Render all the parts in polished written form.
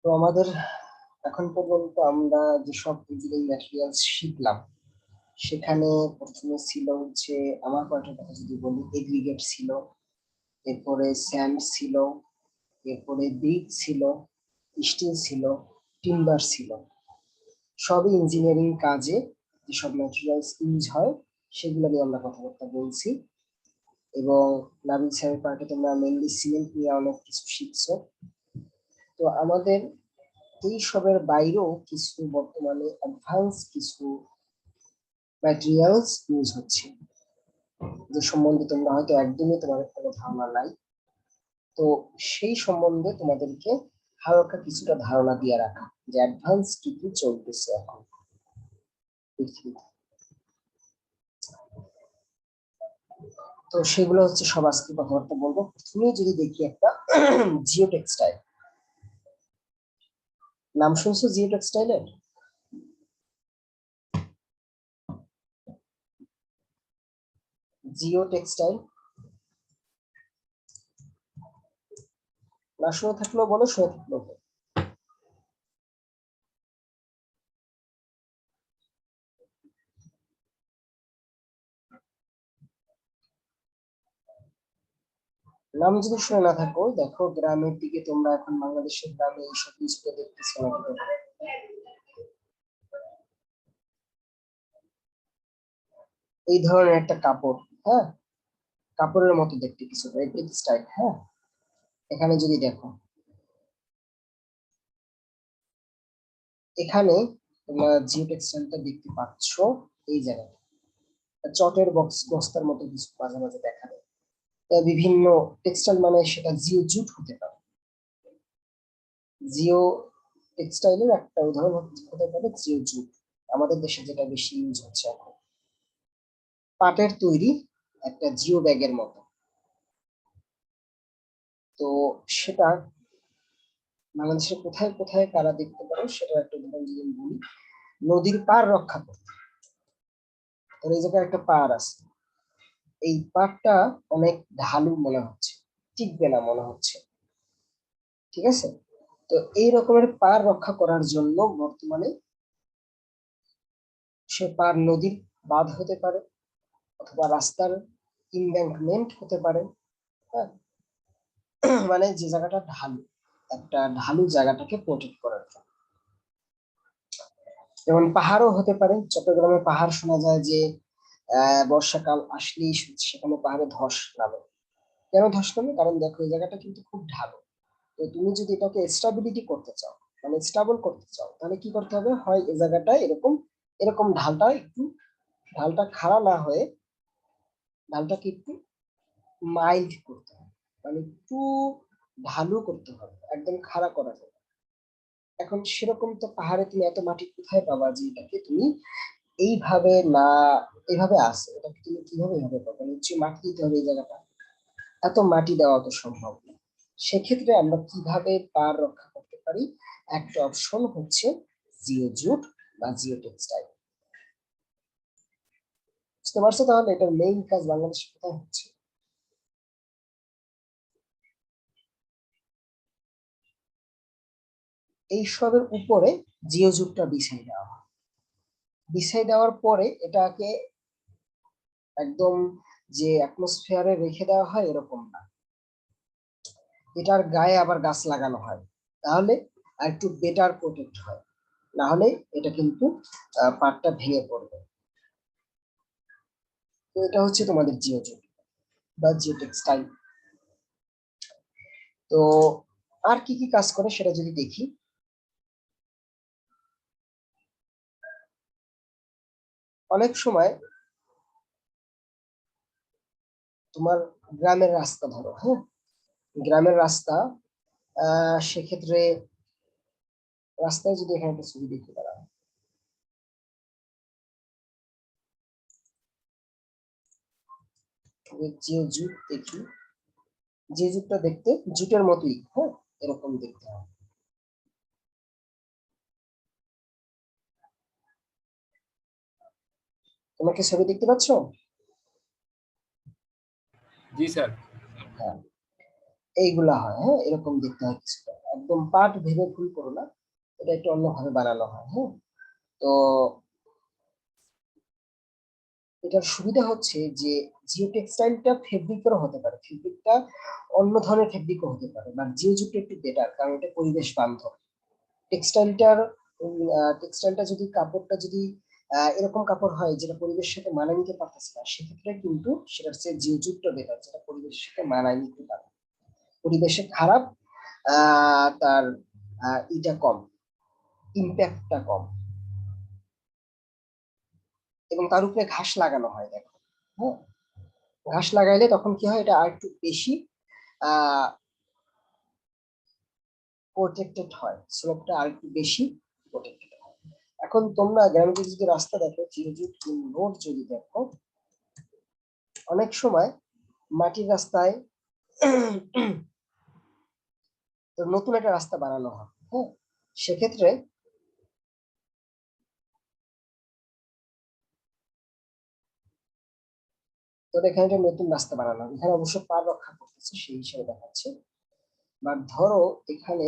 তো আমাদের এখন পর্যন্ত আমরা যেসব ইঞ্জিনিয়ারিং ম্যাটেরিয়ালস শিখলাম সেখানে প্রথমে ছিল হচ্ছে, আমার পার্টের কথা যদি বলি, এগ্রিগেট ছিল, এরপরে স্যান্ড ছিল, এরপরে ব্রিক ছিল, স্টিল ছিল, টিম্বার ছিল। সবই ইঞ্জিনিয়ারিং কাজে যেসব ম্যাটেরিয়ালস ইউজ হয় সেগুলো নিয়ে আমরা কথাবার্তা বলছি। এবং নাবিল স্যারের পার্টে তোমরা মেনলি সিমেন্ট নিয়ে অনেক কিছু শিখছো। তো আমাদের এই সবের বাইরেও কিছু বর্তমানে অ্যাডভান্স কিছু ম্যাটেরিয়ালস ইউজ হচ্ছে, যে সম্বন্ধে তোমরা হয়তো একদমই তোমাদের কোনো ধারণা নাই। তো সেই সম্বন্ধে তোমাদেরকে হালকা কিছুটা ধারণা দিয়ে রাখা, যে অ্যাডভান্স কি কি চলতেছে এখন পৃথিবীতে। তো সেগুলো হচ্ছে সব আজকে কথাবার্তা বলবো। তুমি যদি দেখি একটা জিও টেক্সটাইল, নাম শুনছো জিও টেক্সটাইলের? জিও টেক্সটাইল না শুনে থাকলেও বলো, শুনে থাকলেও বলো। নাম যদি শুনে না থাকো, দেখো গ্রামের দিকে তোমরা এখন বাংলাদেশের গ্রামে এইসব জিনিসগুলো দেখতেছো নাকি দেখো? এই ধরনের একটা কাপড়, হ্যাঁ, কাপড়ের মতো দেখতে কিছু টেক্সটাইল, হ্যাঁ। এখানে যদি দেখো, এখানে তোমরা জিও টেক্সটাইলটা দেখতে পাচ্ছ এই জায়গায় চটের বস্তার মতো কিছু মাঝে মাঝে দেখা যায়। বিভিন্ন টেক্সটাইল মানে সেটা জিও জুট হতে পারে। জিও টেক্সটাইলের একটা উদাহরণ হতে পারে জিও জুট, আমাদের দেশে যেটা বেশি ইউজ হচ্ছে এখন। পাটের তৈরি একটা জিও ব্যাগের মতো। তো সেটা বাংলাদেশের কোথায় কোথায় কারা দেখতে পারো সেটা একটা উদাহরণ যদি আমি বলি। নদীর পার রক্ষা করতে, তোর এই জায়গায় একটা পার আছে, এই পাড়টা অনেক ঢালু মনে হচ্ছে, টিকবে না মনে হচ্ছে, ঠিক আছে? তো এই রকমের পার রক্ষা করার জন্য বর্তমানে সে পার নদীর বাঁধ হতে পারে, অথবা রাস্তার ইমব্যাঙ্কমেন্ট হতে পারে, হ্যাঁ। মানে যে জায়গাটা ঢালু, একটা ঢালু জায়গাটাকে প্রোটেক্ট করার জন্য। যেমন পাহাড়ও হতে পারে, চট্টগ্রামে পাহাড় শোনা যায় যে বর্ষাকাল আসলেই সেখানে পাহাড়ে ধস নামে। কেন ধস নামে? কারণ দেখো এই জায়গাটা কিন্তু খুব ঢালু। তো তুমি যদি এটাকে স্টেবিলিটি করতে চাও, মানে স্টেবল করতে চাও, তাহলে কি করতে হবে? হয় এই জায়গাটায় এরকম এরকম ঢালটা একটু, ঢালটা খাড়া না হয়ে ঢালটাকে একটু মাইল্ড করতে হবে, মানে একটু ঢালু করতে হবে, একদম খাড়া করা যাবে। এখন সেরকম তো পাহাড়ে তুমি এত মাটি কোথায় পাবা যে এটাকে তুমি এইভাবে না, এইভাবে আসে এটাকে তুমি কিভাবে এইভাবে পাবে? নিশ্চয়ই মাটি দিতে হবে এই জায়গাটা, এত মাটি দেওয়া তো সম্ভব না। সেক্ষেত্রে আমরা কিভাবে পার রক্ষা করতে পারি? একটা অপশন হচ্ছে জিও জুট বা জিও টেক্সটাইল। বুঝতে পারছো? তাহলে এটার মেইন কাজ বাংলাদেশে কোথায় হচ্ছে? এই সবের উপরে জিও জুটটা বিছাই দেওয়া হয়। বিছাই দেওয়ার পরে এটাকে একদম যে অ্যাটমসফিয়ারে রেখে দেওয়া হয় এরকম না, এটার গায়ে আবার গাছ লাগানো হয়, তাহলে আর একটু বেটার প্রোটেক্ট হয়। না হলে এটা কিন্তু পাটটা ভেঙে পড়বে। তো এটা হচ্ছে তোমাদের জিও জুট বা জিও টেক্সটাইল। তো আর কি কি কাজ করে সেটা যদি দেখি, অনেক সময় তোমার গ্রামের রাস্তা ধরো, হ্যাঁ, গ্রামের রাস্তা, সেক্ষেত্রে রাস্তায় যদি এখানে একটা ছবি দেখতে পারা, যে জুট দেখি, যে জুটটা দেখতে জুটের মতোই, হ্যাঁ, এরকম দেখতে হয়। তোমাকে ছবি দেখতে পাচ্ছ? জি স্যার। হ্যাঁ, এইগুলা হয়, হ্যাঁ, এরকম দেখতে হয় কিছুটা। একদম পার্ট ভেবে ভুল করো না, এটা একটু অন্যভাবে বানানো হয়। হ্যাঁ, তো এটার সুবিধা হচ্ছে যে জিও টেক্সটাইলটা ফেব্রিকেরও হতে পারে, ফেব্রিকটা অন্য ধরনের ফেব্রিকও হতে পারে, বাট জিও জুটটা একটু বেটার কারণ এটা পরিবেশ বান্ধব। টেক্সটাইলটার টেক্সটাইলটা যদি কাপড়টা যদি এরকম কাপড় হয় যেটা পরিবেশের সাথে মানায় নিতে পারতেছে না, সেক্ষেত্রে কিন্তু সেটার চেয়ে জিও জুটটা বেটার, যেটা পরিবেশের সাথে মানায় নিতে পারে। পরিবেশে খারাপ, তার ইটা কম, ইম্প্যাক্টটা কম, এবং তার উপরে ঘাস লাগানো হয় দেখো। হ্যাঁ, ঘাস লাগাইলে তখন কি হয়, এটা আর একটু বেশি আহ প্রোটেক্টেড হয়, স্লোপটা আর একটু বেশি প্রোটেক্টেড হয়। এখন তোমরা গ্রামে যদি রাস্তা দেখো, জিওজুট রোড যদি দেখো, অনেক সময় মাটির রাস্তায় তো নতুন একটা রাস্তা বানানো হয়। হ্যাঁ, সেক্ষেত্রে তোর এখানে একটা নতুন রাস্তা বানানো হয়, এখানে অবশ্য পার রক্ষা করতেছে সেই হিসেবে দেখাচ্ছে। বা ধরো এখানে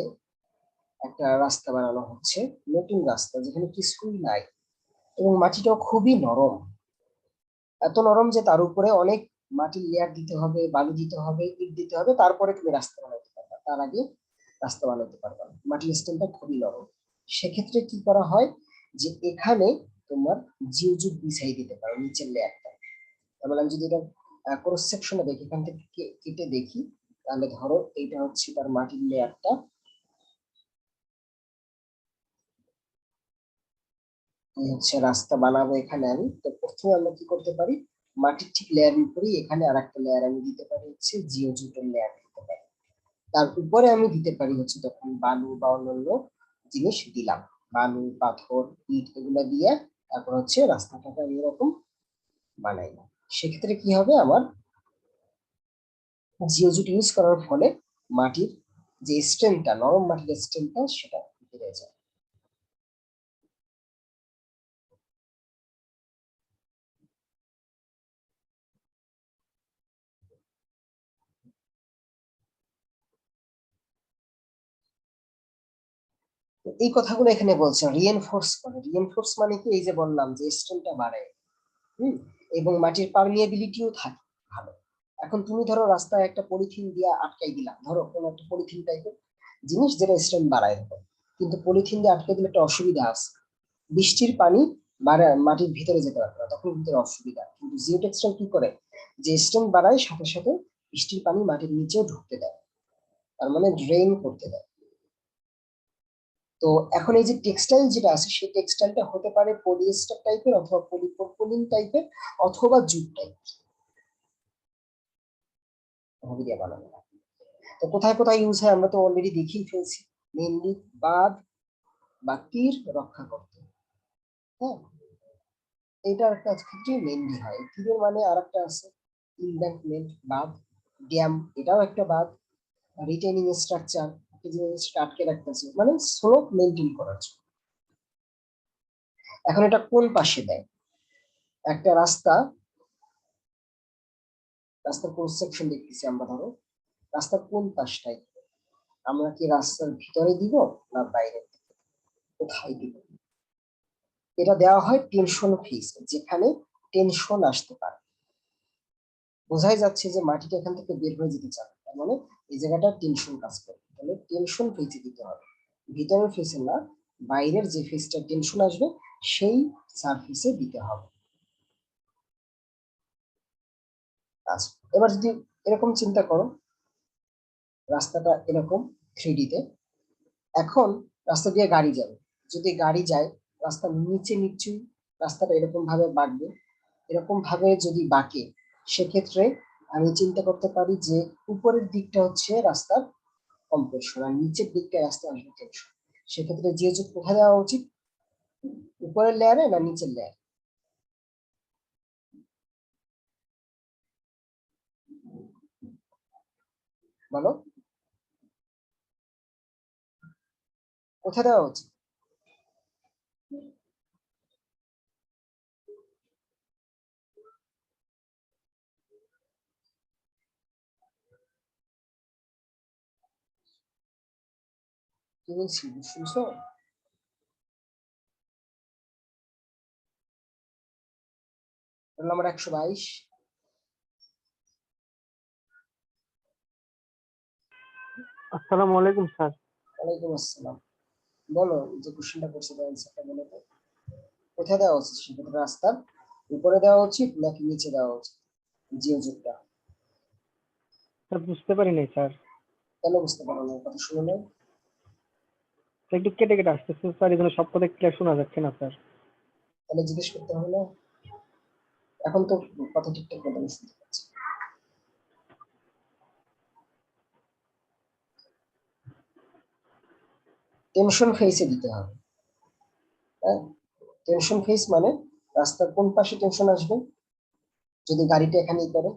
একটা রাস্তা বানানো হচ্ছে, নতুন রাস্তা যেখানে কিছুই নাই, এবং মাটিটাও খুবই নরম, এত নরম যে তার উপরে অনেক মাটির লেয়ার দিতে হবে, বালু দিতে হবে, ইট দিতে হবে, তারপরে তুমি রাস্তা বানাতে পারবে, তার আগে রাস্তা বানাতে পারবে না, মাটির স্টোনটা খুবই নরম। সেক্ষেত্রে কি করা হয়, যে এখানে তোমার জিওজুট বিছাই দিতে পারো নিচের লেয়ারটা। তাহলে আমি যদি এটা ক্রস সেকশনে দেখি, এখান থেকে কেটে দেখি, তাহলে ধরো এইটা হচ্ছে তার মাটির লেয়ারটা, এই হচ্ছে রাস্তা বানাবো এখানে আমি। তো প্রথমে আমরা কি করতে পারি, মাটির ঠিক লেয়ারের উপরেই এখানে আর একটা লেয়ার আমি দিতে পারি, হচ্ছে জিওজুটের লেয়ার দিতে পারি। তার উপরে আমি দিতে পারি হচ্ছে তখন বালু বা অন্যান্য জিনিস দিলাম, বালু পাথর ইট এগুলা দিয়ে, তারপর হচ্ছে রাস্তাটাকে আমি এরকম বানাইলাম। সেক্ষেত্রে কি হবে, আমার জিওজুট ইউজ করার ফলে মাটির যে স্ট্রেংথটা, নরম মাটির স্ট্রেংথটা সেটা বেড়ে যায়। তো এই কথাগুলো এখানে বলছে রিএনফোর্স করে। রিএনফোর্স মানে কি, এই যে বললাম যে স্ট্রেংথটা বাড়ায়। হুম, এবং মাটির পার্মিয়াবিলিটিও থাকে ভালো। এখন তুমি ধরো রাস্তায় একটা পলিথিন দিয়ে আটকাই দিলাম, ধরো কোনো একটা পলিথিন টাইপের জিনিস যেটা স্ট্রেংথ বাড়ায় দেবে, কিন্তু পলিথিন দিয়ে আটকে দিলে একটা অসুবিধা আছে, বৃষ্টির পানি মাটির ভিতরে যেতে পারবে না, তখন ভিতরে অসুবিধা। কিন্তু জিও টেক্সটাইল কি করে, যে স্ট্রেংথ বাড়ায় সাথে সাথে বৃষ্টির পানি মাটির নিচেও ঢুকতে দেয়, তার মানে ড্রেন করতে দেয়। তো এখন এই যে টেক্সটাইল যেটা আছে, সেই টেক্সটাইলটা হতে পারে পলিয়েস্টার টাইপের, অথবা পলিপ্রোপিলিন টাইপের, অথবা জুট টাইপের, ভাবে দিয়ে বানানো হয়। তো কোথায় কোথায় ইউজ হয় আমরা তো অলরেডি দেখিয়ে ফেলছি, মেনলি বাঁধ বা তীর রক্ষা করতে। হ্যাঁ, এটার একটা ক্ষেত্রে মেনলি হয়। তীরের মানে আর একটা আছে ইমব্যাঙ্কমেন্ট, বাঁধ, ড্যাম, এটাও একটা বাঁধ, রিটেনিং স্ট্রাকচার, জিনিসটা আটকে রাখতেছে, মানে স্লোপ মেনটেন করার জন্য। এখন এটা কোন পাশে দেয়, একটা রাস্তা, রাস্তার কোন সেকশন দেখতেছি আমরা, ধরো রাস্তার কোন পাশটায়, আমরা কি রাস্তার ভিতরে দিব না বাইরে, কোথায় দিব, এটা দেওয়া হয় টেনশন ফেজ, যেখানে টেনশন আসতে পারে, বোঝাই যাচ্ছে যে মাটিটা এখান থেকে বের হয়ে যেতে চায়, তার মানে এই জায়গাটা টেনশন কাজ করে, তাহলে টেনশন ফেজে দিতে হবে, ভিতরের ফেসে না, বাইরের যে ফেসটা টেনশন আসবে সেই সারফেসে দিতে হবে। আচ্ছা, এবার যদি এরকম চিন্তা করো, রাস্তাটা এরকম 3D তে, এখন রাস্তা দিয়ে গাড়ি যাবে, যদি গাড়ি যায় রাস্তার নিচে নিচু, রাস্তাটা এরকম ভাবে বাঁকবে, এরকম ভাবে যদি বাঁকে, সেক্ষেত্রে আমি চিন্তা করতে পারি যে উপরের দিকটা হচ্ছে রাস্তার কম্প্রেশন, আর নিচের দিকটা রাস্তা আসবে টেনশন। সেক্ষেত্রে জিওজুট কোথায় দেওয়া উচিত, উপরের লেয়ারে না নিচের লেয়ারে, বলো কোথায় দেওয়া উচিত? কি বলছি শুনছো? Roll number 122। আসসালামু আলাইকুম স্যার। ওয়ালাইকুম আসসালাম। বলো যে কোশ্চেনটা করছে তার অ্যান্সারটা বলো তো। কোথায় দেওয়া উচিত সেক্ষেত্রে, রাস্তার উপরে দেওয়া উচিত নাকি নিচে দেওয়া উচিত জিওযুক্তটা? স্যার বুঝতে পারি নাই স্যার। কেন বুঝতে পারো না, কথা শুনে নাও। স্যার একটু কেটে কেটে আসতেছে স্যার, এই জন্য সব কথা ক্লিয়ার শোনা যাচ্ছে না স্যার। তাহলে জিজ্ঞেস করতে হবে না? এখন তো কথা ঠিকঠাক মতো আমি শুনতে পাচ্ছি। টেনশন ফেসে দিতে হবে। হ্যাঁ, টেনশন ফেস মানে রাস্তার কোন পাশে টেনশন আসবে? যদি গাড়িটা এখানেই করে,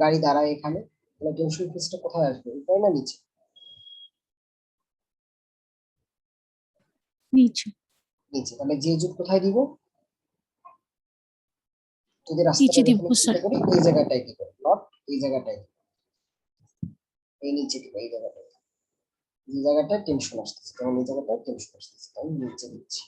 গাড়ি দাঁড়ায় এখানে, তাহলে টেনশন ফেসটা কোথায় আসবে, উপরে না নিচে? নিচে। নিচে। তাহলে যে যুগ কোথায় দিব? যদি রাস্তাটা নিচে দিব এখানে স্যার। চিন্তা করি, এই জায়গাটায় দিব, নট এই জায়গাটায়, এই নিচে দিব, এই জায়গাটায়। যে জায়গাটায় টেনশন আসতেছে, তখন এই জায়গাটায় টেনশন আসতেছে, তাই নিচে দিচ্ছি।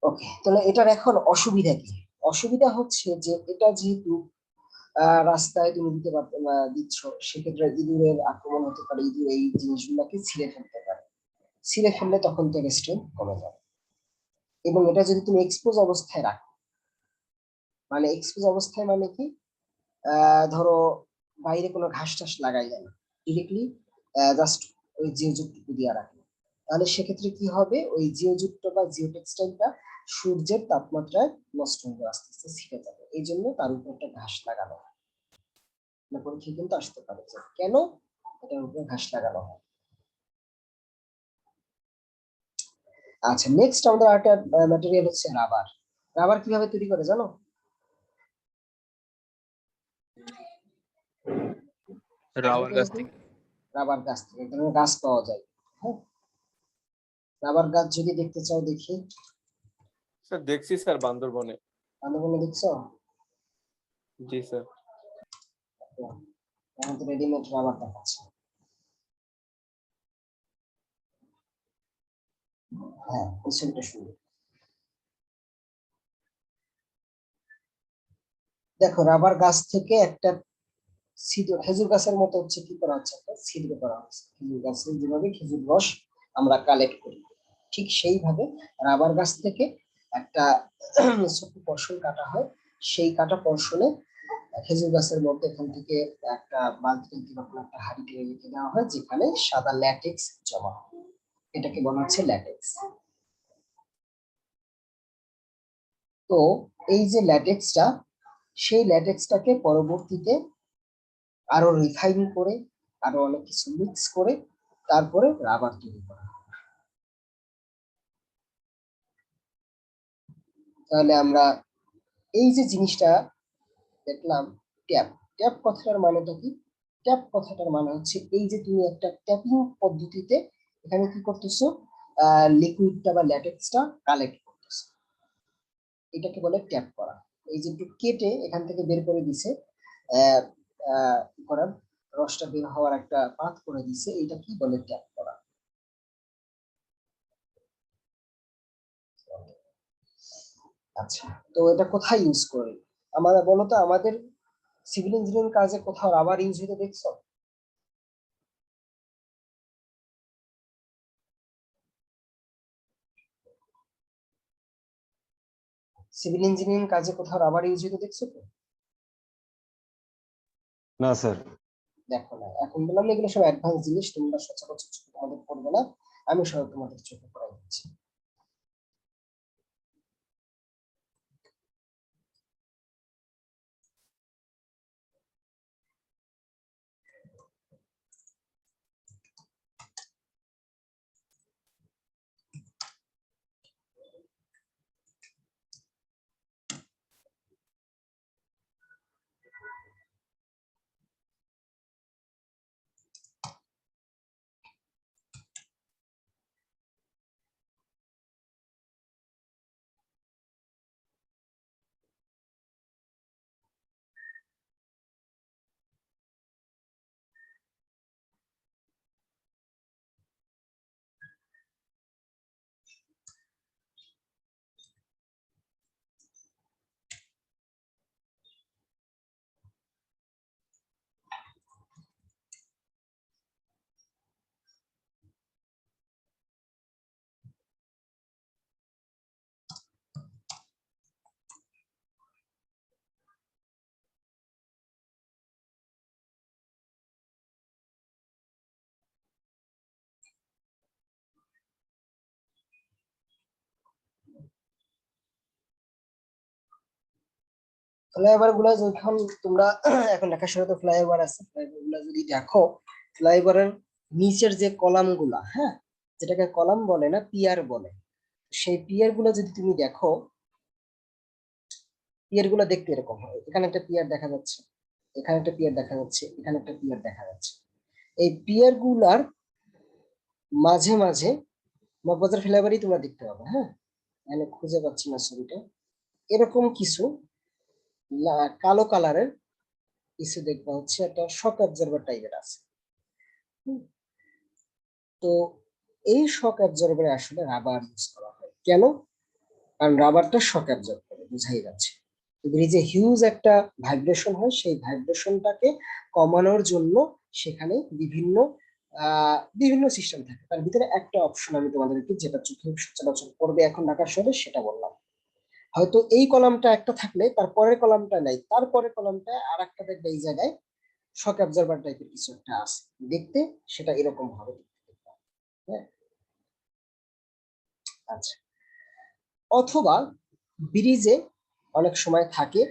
ওকে, তাহলে এটার এখন অসুবিধা কি? অসুবিধা হচ্ছে যে এটা যেহেতু রাস্তায় তুমি দিতে পারতে দিচ্ছ, সেক্ষেত্রে ইঁদুরের আক্রমণ হতে পারে, ইঁদুর এই জিনিসগুলোকে ছিঁড়ে ফেলতে পারে। ছিঁড়ে ফেললে তখন তো স্ট্রেংথ কমে যাবে। এবং এটা যদি তুমি এক্সপোজ অবস্থায় রাখো, মানে এক্সপোজ অবস্থায় মানে কি, ধরো বাইরে কোনো ঘাস টাস লাগাইলে না, ডিরেক্টলি জাস্ট ওই জিওযুক্তটুকু দিয়ে রাখো, তাহলে সেক্ষেত্রে কি হবে, ওই জিওযুক্ত বা জিও টেক্সটাইলটা সূর্যের তাপমাত্রায় নষ্ট হয়ে আস্তে আস্তে ছিঁড়ে যাবে। এই জন্য তার উপর একটা ঘাস লাগানো হয়। পরীক্ষা কিন্তু আসতে পারে যে কেন এটার উপরে ঘাস লাগানো হয়। আচ্ছা, নেক্সট আমাদের আরেকটা ম্যাটেরিয়াল হচ্ছে রাবার। রাবার কিভাবে তৈরি করে জানো? রাবার গাছ থেকে। রাবার গাছ থেকে, এক ধরনের গাছ পাওয়া যায়। হ্যাঁ, রাবার গাছ যদি দেখতে চাও দেখি। স্যার দেখছি স্যার, বান্দরবনে। বান্দরবনে দেখছো? জি স্যার। এখন তো রেডিমেড রাবার দেখাচ্ছে। হ্যাঁ, কোশ্চেনটা শুনুন। দেখো, রাবার গাছ থেকে একটা ছিদ্র, খেজুর গাছের মতো হচ্ছে কি করা হচ্ছে, একটা ছিদ্র করা হচ্ছে। খেজুর গাছের যেভাবে খেজুর রস আমরা কালেক্ট করি, ঠিক সেইভাবে রাবার গাছ থেকে একটা ছোট্ট পর্ষণ কাটা হয়। সেই কাটা পর্ষণে খেজুর গাছের মধ্যে এখান থেকে একটা বালতি কিংবা কোনো একটা হাঁড়ি টেনে রেখে দেওয়া হয়, যেখানে সাদা ল্যাটেক্স জমা হয়। এটাকে বলা হচ্ছে ল্যাটেক্স। তো এই যে ল্যাটেক্সটা, সেই ল্যাটেক্সটাকে পরবর্তীতে আরো রিফাইন করে, আরো অনেক কিছু মিক্স করে তারপরে রাবার তৈরি করা হয়। তাহলে আমরা এই যে জিনিসটা দেখলাম, ট্যাপ। ট্যাপ কথাটার মানেটা কি? ট্যাপ কথাটার মানে হচ্ছে এই যে তুমি একটা ট্যাপিং পদ্ধতিতে এখানে কি করতেছো, লিকুইডটা বা ল্যাটেক্সটা কালেক্ট করতেছো, এটাকে বলে ট্যাপ করা। এই যে একটু কেটে এখান থেকে বের করে দিছে, আহ আহ করার, রসটা বের হওয়ার একটা পাথ করে দিছে, এটা কি বলে ট্যাপ করা। আচ্ছা, তো এটা কোথায় ইউজ করে? আমরা বলো তো, আমাদের সিভিল ইঞ্জিনিয়ারিং কাজে কোথাও রাবার ইউজ হতে দেখছো? সিভিল ইঞ্জিনিয়ারিং কাজে কোথাও রাবার ইউজ হতে দেখছো তো? না স্যার। দেখো না, এখন বললাম না, এগুলো সব অ্যাডভান্স জিনিস, তোমরা সচরাচর চোখে তোমাদের পড়বে না, আমি সব তোমাদের চোখে পড়াই দিচ্ছি। ফ্লাইওভার গুলা যখন তোমরা এখন ঢাকার শহরে তো ফ্লাইওভার আছে, ফ্লাইওভার গুলা যদি দেখো, ফ্লাইওভারের নিচের যে কলাম গুলা, হ্যাঁ, যেটাকে কলাম বলে না পিয়ার বলে, সেই পিয়ার গুলা যদি তুমি দেখো, পিয়ার গুলা দেখতে এরকম হয়। এখানে একটা পিয়ার দেখা যাচ্ছে, এখানে একটা পিয়ার দেখা যাচ্ছে, এখানে একটা পিয়ার দেখা যাচ্ছে। এই পিয়ার গুলার মাঝে মাঝে মগবাজার ফ্লাইওভারই তোমরা দেখতে পাবে, হ্যাঁ, মানে খুঁজে পাচ্ছি না ছবিটা, এরকম কিছু কালো কালারের কিছু দেখবা হচ্ছে একটা শক অ্যাবজর্বার টাইপের আছে। হুম, তো এই শক অ্যাবজর্বারে আসলে রাবার ইউজ করা হয় কেন? কারণ রাবারটা শক অ্যাবজর্ব করে, বুঝাই যাচ্ছে। ব্রিজে হিউজ একটা ভাইব্রেশন হয়, সেই ভাইব্রেশনটাকে কমানোর জন্য সেখানে বিভিন্ন সিস্টেম থাকে। তার ভিতরে একটা অপশন আমি তোমাদেরকে যেটা চোখে সচরাচর পড়বে এখন ঢাকার শহরে সেটা বললাম। হয়তো এই কলামটা একটা থাকলে তারপরের কলামটা নাই, তারপরের কলামটা আর একটা দেখবে এই জায়গায় শক অ্যাবজর্বার টাইপের কিছু একটা আছে, দেখতে সেটা এরকম হবে। হ্যাঁ, আচ্ছা। অথবা ব্রিজে অনেক সময় থাকে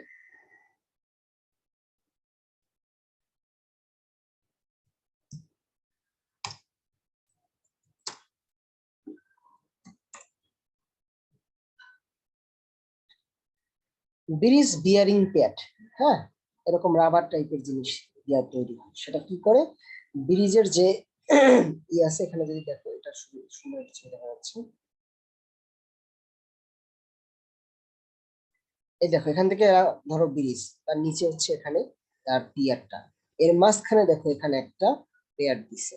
ব্রিজ বিয়ারিং প্যাড, হ্যাঁ, এরকম রাবার টাইপের জিনিস দিয়ে তৈরি হয়। সেটা কি করে, ব্রিজের যে ই আছে, এখানে যদি দেখো, এটা সুন্দর ছবি দেখা যাচ্ছে, এই দেখো এখান থেকে ধরো ব্রিজ, তার নিচে হচ্ছে এখানে তার পিয়ারটা, এর মাঝখানে দেখো এখানে একটা প্যাড দিছে,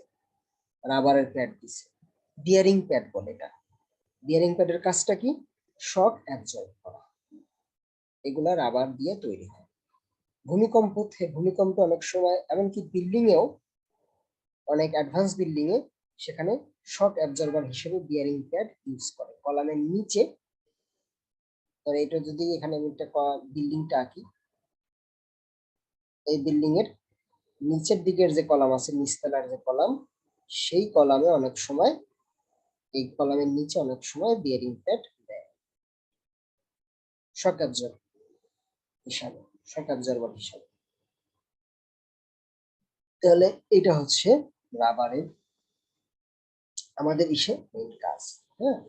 রাবারের প্যাড দিছে, বিয়ারিং প্যাড বলে এটা। বিয়ারিং প্যাডের কাজটা কি, শক অ্যাবজর্ব করা। এগুলা রাবার দিয়ে তৈরি হয়। ভূমিকম্প অনেক সময় এমনকি বিল্ডিং এও, অনেক অ্যাডভান্স বিল্ডিং এ সেখানে শক অ্যাবজর্বার হিসেবে বিয়ারিং প্যাড ইউজ করে কলামের নিচে। ধর এটা যদি এখানে আমি একটা বিল্ডিংটা আঁকি, এই বিল্ডিং এর নিচের দিকের যে কলাম আছে, নিচতলার যে কলাম, সেই কলামে অনেক সময়, এই কলামের নিচে অনেক সময় বিয়ারিং প্যাড দেয় শক অ্যাবজর্ব হিসাবে, শক অ্যাবজর্বার হিসাবে। তাহলে এটা হচ্ছে রাবারের আমাদের মেইন কাজ। হ্যাঁ,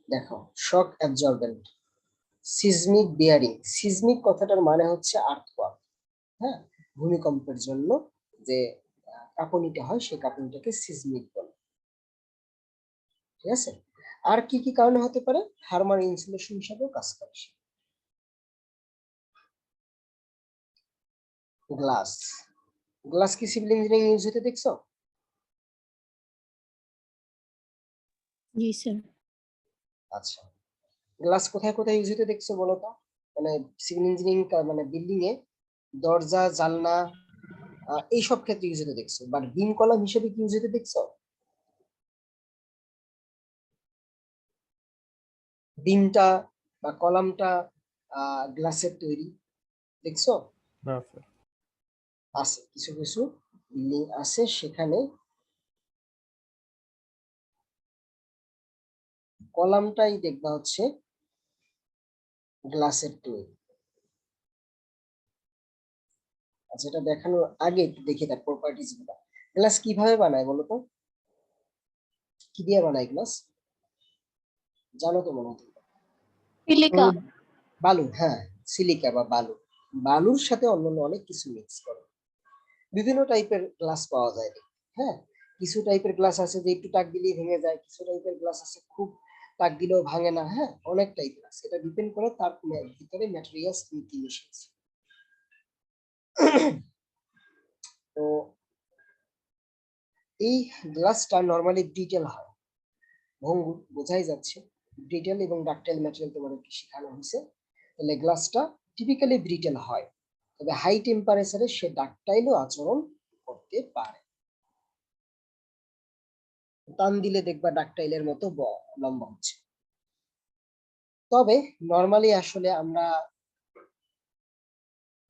দেখো, শক অ্যাবজর্বেন্ট, সিজমিক বিয়ারিং। সিজমিক কথাটার মানে হচ্ছে আর্থকোয়াক, হ্যাঁ, ভূমিকম্পের জন্য যে কাঁপুনিটা হয় সেই কাঁপুনিটাকে সিজমিক বলে। ঠিক আছে, আর কি কি কারণে হতে পারে, থার্মাল ইনসুলেশন হিসাবেও কাজ করে। গ্লাস, গ্লাস কি সিভিল ইঞ্জিনিয়ারিং ইউজ হতে দেখছো? জি স্যার। আচ্ছা, গ্লাস কোথায় কোথায় ইউজ হতে দেখছো বলো তো? মানে সিভিল ইঞ্জিনিয়ারিং মানে বিল্ডিং এ দরজা জানলা এইসব ক্ষেত্রে ইউজ হতে দেখছো, বাট বিম কলাম হিসেবে কি ইউজ হতে দেখছো? বিমটা বা কলামটা গ্লাসের তৈরি, দেখছো? না স্যার। আছে কিছু কিছু বিল্ডিং আছে সেখানে কলামটাই দেখবা হচ্ছে গ্লাসের তৈরি। আচ্ছা, এটা দেখানোর আগে একটু দেখি তার প্রপার্টিজ গুলা। গ্লাস কিভাবে বানায় বলো তো, কি দিয়ে বানায় গ্লাস, জানো তো মনে হয়? সিলিকা। বালু, হ্যাঁ, সিলিকা বা বালু, বালুর সাথে অন্যান্য অনেক কিছু মিক্স করে বিভিন্ন টাইপের গ্লাস পাওয়া যায়। হ্যাঁ, কিছু টাইপের গ্লাস আছে যে একটু টাক দিলেই ভেঙে যায়, কিছু টাইপের গ্লাস আছে খুব টাক দিলেও ভাঙে না। হ্যাঁ, অনেক টাইপের আছে, এটা ডিপেন্ড করে তার ভিতরে ম্যাটেরিয়ালস কি মিশিয়েছে। তো এই গ্লাসটা নরমালি ব্রিটেল হয়, ভঙ্গুর, বোঝাই যাচ্ছে। ব্রিটেল এবং ডাকটাইল ম্যাটেরিয়াল তোমাদেরকে শেখানো হয়েছে, তাহলে গ্লাসটা টিপিক্যালি ব্রিটেল হয়, তবে হাই টেম্পারেচারে সে ডাকটাইলও আচরণ করতে পারে। টান দিলে দেখবা ডাকটাইলের মতো লম্বা হচ্ছে। তবে নরমালি আসলে আমরা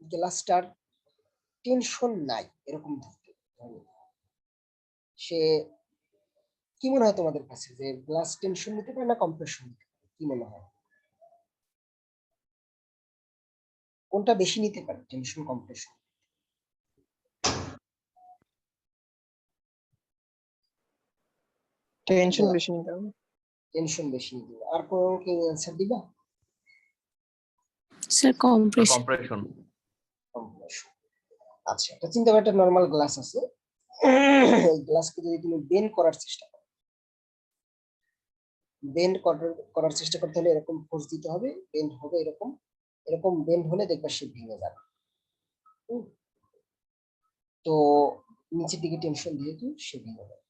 গ্লাসটার টেনশন নাই এরকম ধরতে, সে কি মনে হয় তোমাদের কাছে যে গ্লাস টেনশন নিতে পারে না কম্প্রেশন নিতে পারে, কি মনে হয় কোনটা বেশি নিতে পারে, টেনশন কম্প্রেশন? টেনশন বেশি নিতে হবে। টেনশন বেশি নিতে হবে। আর কোন কি অ্যান্সার দিবা? Sir compression. কম্প্রেশন। কম্প্রেশন। আচ্ছা, এটা চিন্তা করো, একটা নরমাল গ্লাস আছে, এই গ্লাসকে যদি তুমি বেন্ড করার চেষ্টা করো, বেন্ড করার চেষ্টা করতে হলে এরকম ফোর্স দিতে হবে, বেন্ড হবে এরকম, এরকম বেন্ড হলে দেখবা সে ভেঙে যাবে। তো নিচের দিকে টেনশন যেহেতু সে ভেঙে যাবে।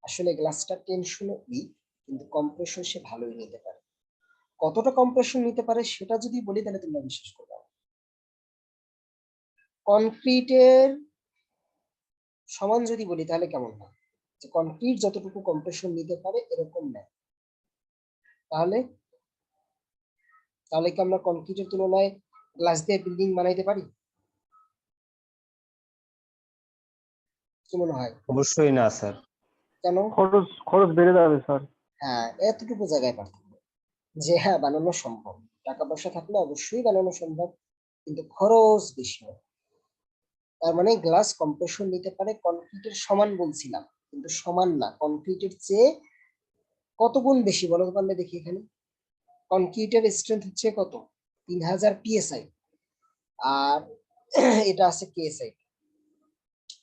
আসলে গ্লাসটা টেনশনে উইক, কিন্তু কম্প্রেশন সে ভালোই নিতে পারে। কতটা কম্প্রেশন নিতে পারে সেটা যদি বলি তাহলে তোমরা বিশ্বাস করবে না। কনক্রিটের সমান যদি বলি তাহলে কেমন হয়, যে কনক্রিট যতটুকু কম্প্রেশন নিতে পারে এরকম নেয়, তাহলে তাহলে কি আমরা কনক্রিটের তুলনায় গ্লাস দিয়ে বিল্ডিং বানাইতে পারি? কি মনে হয়? অবশ্যই না স্যার। কেন? খরচ বেড়ে যাবে স্যার। হ্যাঁ, এতটুকু জায়গায় পার্থক্য, যে হ্যাঁ বানানো সম্ভব, টাকা পয়সা থাকলে অবশ্যই বানানো সম্ভব, কিন্তু খরচ বেশি হয়। তার মানে গ্লাস কম্প্রেশন নিতে পারে কনক্রিটের সমান বলছিলাম, কিন্তু সমান না, কনক্রিটের চেয়ে কত গুণ বেশি বলতে পারলে দেখি। এখানে কনক্রিটের স্ট্রেংথ হচ্ছে কত, 3000 PSI, আর এটা আছে KSI,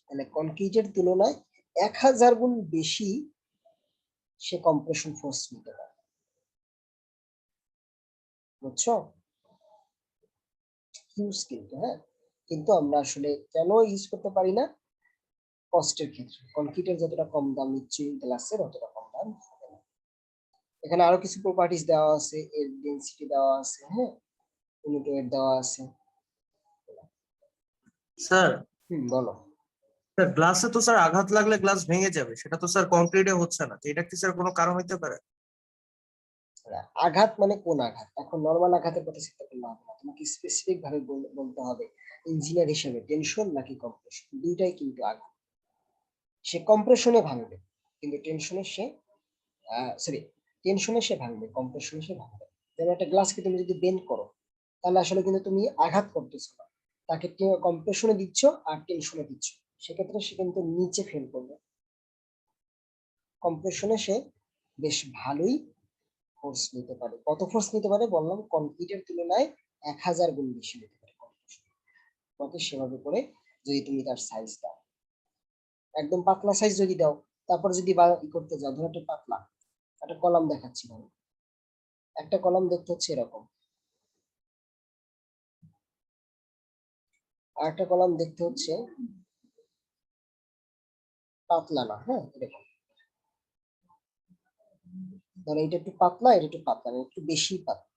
মানে কনক্রিটের তুলনায় 1000 গুণ বেশি সে কম্প্রেশন ফোর্স নিতে পারে, বুঝছো? হিউজ কিন্তু, হ্যাঁ, কিন্তু আমরা আসলে কেন ইউজ করতে পারি না? কস্টের ক্ষেত্রে কনক্রিটের যতটা কম দাম নিশ্চয়ই গ্লাসের অতটা কম দাম হবে না। এখানে আরো কিছু প্রপার্টিজ দেওয়া আছে, এর ডেনসিটি দেওয়া আছে, হ্যাঁ, ইউনিট ওয়েট দেওয়া আছে। স্যার বলো। স্যার গ্লাসে তো স্যার আঘাত লাগলে গ্লাস ভেঙে যাবে, সেটা তো স্যার কংক্রিটে হচ্ছে না, তো এটা কি স্যার কোনো কারণ হতে পারে? আঘাত মানে কোন আঘাত? এখন নরমাল আঘাতের কথা চিন্তা করলে হবে না, তোমাকে স্পেসিফিক ভাবে বলতে হবে ইঞ্জিনিয়ার হিসেবে টেনশন নাকি কম্প্রেশন, দুইটাই কিন্তু আঘাত। সে কম্প্রেশনে ভাঙবে, কিন্তু টেনশনে সে সরি, টেনশনে সে ভাঙবে, কম্প্রেশনে সে ভাঙবে। যেমন একটা গ্লাসকে তুমি যদি বেন্ড করো, তাহলে আসলে কিন্তু তুমি আঘাত করতেছো না, তাকে কম্প্রেশনে দিচ্ছ আর টেনশনে দিচ্ছ, সেক্ষেত্রে সে কিন্তু নিচে ফেল করবে। কম্প্রেশনে সে বেশ ভালোই ফোর্স নিতে পারে। কত ফোর্স নিতে পারে বললাম, কনক্রিটের তুলনায় 1000 গুণ বেশি নিতে পারে কম্প্রেশন। তোমাকে সেভাবে করে যদি তুমি তার সাইজ দাও, একদম পাতলা সাইজ যদি দাও, তারপর যদি করতে যাও, ধরো একটা পাতলা একটা কলাম দেখাচ্ছি, ধরো একটা কলাম দেখতে হচ্ছে এরকম, আর একটা কলাম দেখতে হচ্ছে পাতলা না, হ্যাঁ এরকম, ধরো এটা একটু পাতলা, এটা একটু পাতলা, একটু বেশি পাতলা।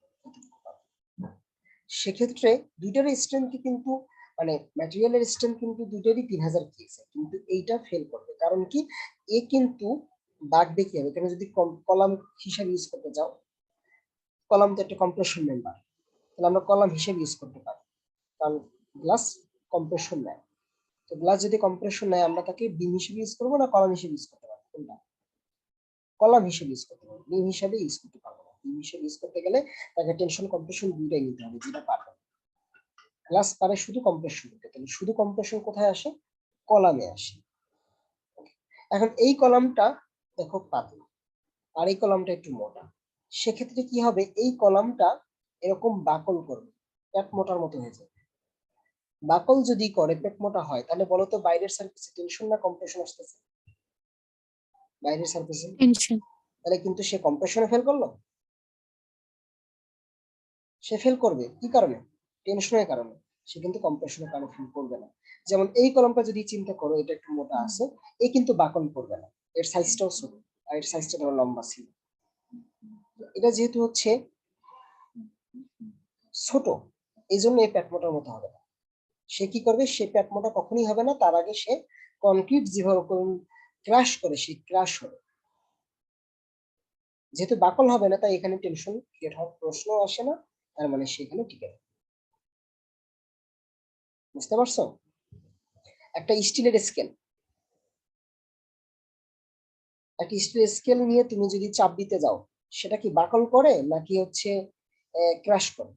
সেক্ষেত্রে দুইটার স্ট্রেংথ কিন্তু, মানে ম্যাটেরিয়ালের স্ট্রেংথ কিন্তু দুইটারই 3000 কেসে, কিন্তু এইটা ফেল করবে। কারণ কি, এ কিন্তু দাগ দেখি হবে, এখানে যদি কলাম হিসাবে ইউজ করতে যাও, কলাম তো একটা কম্প্রেশন মেম্বার, তাহলে আমরা কলাম হিসেবে ইউজ করতে পারি, কারণ গ্লাস কম্প্রেশন নেয়। তো গ্লাস যদি কম্প্রেশন নেয়, আমরা তাকে বিম হিসেবে ইউজ করবো না কলাম হিসেবে ইউজ করতে পারবো? কোনটা? কলাম হিসেবে ইউজ করতে পারবো, বিম হিসেবে ইউজ করতে পারবো না। বিম হিসেবে ইউজ করতে গেলে তাকে টেনশন কম্প্রেশন দুইটাই নিতে হবে, যেটা পারবে। গ্লাস পারে শুধু কম্প্রেশন করতে, তাহলে শুধু কম্প্রেশন কোথায় আসে? কলামে আসে। এখন এই কলামটা দেখো পাতলা, আর এই কলামটা একটু মোটা, সেক্ষেত্রে কি হবে, এই কলামটা এরকম বাকল করবে, পেট মোটার মতো হয়ে যাবে। বাকল যদি করে পেট মোটা হয়, তাহলে বলো তো বাইরের সারফেসে টেনশন না কম্প্রেশন আসতেছে? বাইরের সারফেসে। টেনশন। তাহলে কিন্তু সে কম্প্রেশনে ফেল করলো, সে ফেল করবে কি কারণে? টেনশনের কারণে। সে কিন্তু কম্প্রেশনের কারণে ফেল করবে না। যেমন এই কলমটা যদি চিন্তা করো, এটা একটু মোটা আছে, এ কিন্তু বাকল করবে না, এর সাইজটাও ছোট, আর এর সাইজটা ধরো লম্বা ছিল। এটা যেহেতু হচ্ছে ছোট, এই জন্য এই প্যাট মোটার মতো হবে না। সে কি করবে, সে প্যাট মোটা কখনই হবে না, তার আগে সে কনক্রিট যেভাবে ক্রাশ করে, সেই ক্রাশ হবে। যেহেতু বাকল হবে না, তাই এখানে টেনশন ক্রিয়েট হওয়ার প্রশ্ন আসে না, তার মানে সেখানে টিকে যাবে। বুঝতে পারছো? একটা স্টিলের স্কেল, একটা স্টিলের স্কেল নিয়ে তুমি যদি চাপ দিতে যাও, সেটা কি বাকল করে নাকি হচ্ছে ক্রাশ করে?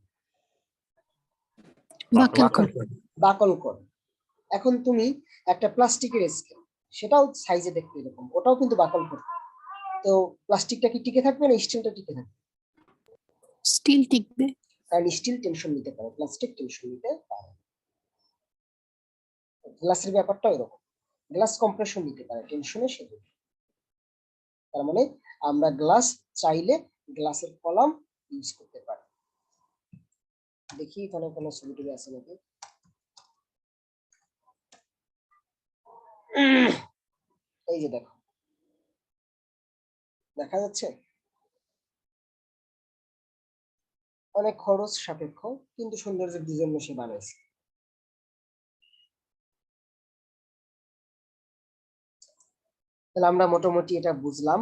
বাকল বাকল কর। করে। বাকল করে। এখন তুমি একটা প্লাস্টিকের স্কেল, সেটাও সাইজে দেখতে এরকম, ওটাও কিন্তু বাকল করে। তো প্লাস্টিকটা কি টিকে থাকবে না স্টিলটা টিকে থাকবে? স্টিল টিকবে। কারণ স্টিল টেনশন নিতে পারে, প্লাস্টিক টেনশন নিতে পারে। গ্লাসের ব্যাপারটা এরকম, গ্লাস কম্প্রেশন নিতে পারে, টেনশনে সে দুটো। তার মানে আমরা গ্লাস চাইলে গ্লাসের কলাম ইউজ করতে পারি। দেখি এখানে কোনো ছবি টবি আছে নাকি। এই যে দেখো, দেখা যাচ্ছে অনেক খরচ সাপেক্ষ, কিন্তু সৌন্দর্যের জন্য সে বানাইছে। তাহলে আমরা মোটামুটি এটা বুঝলাম।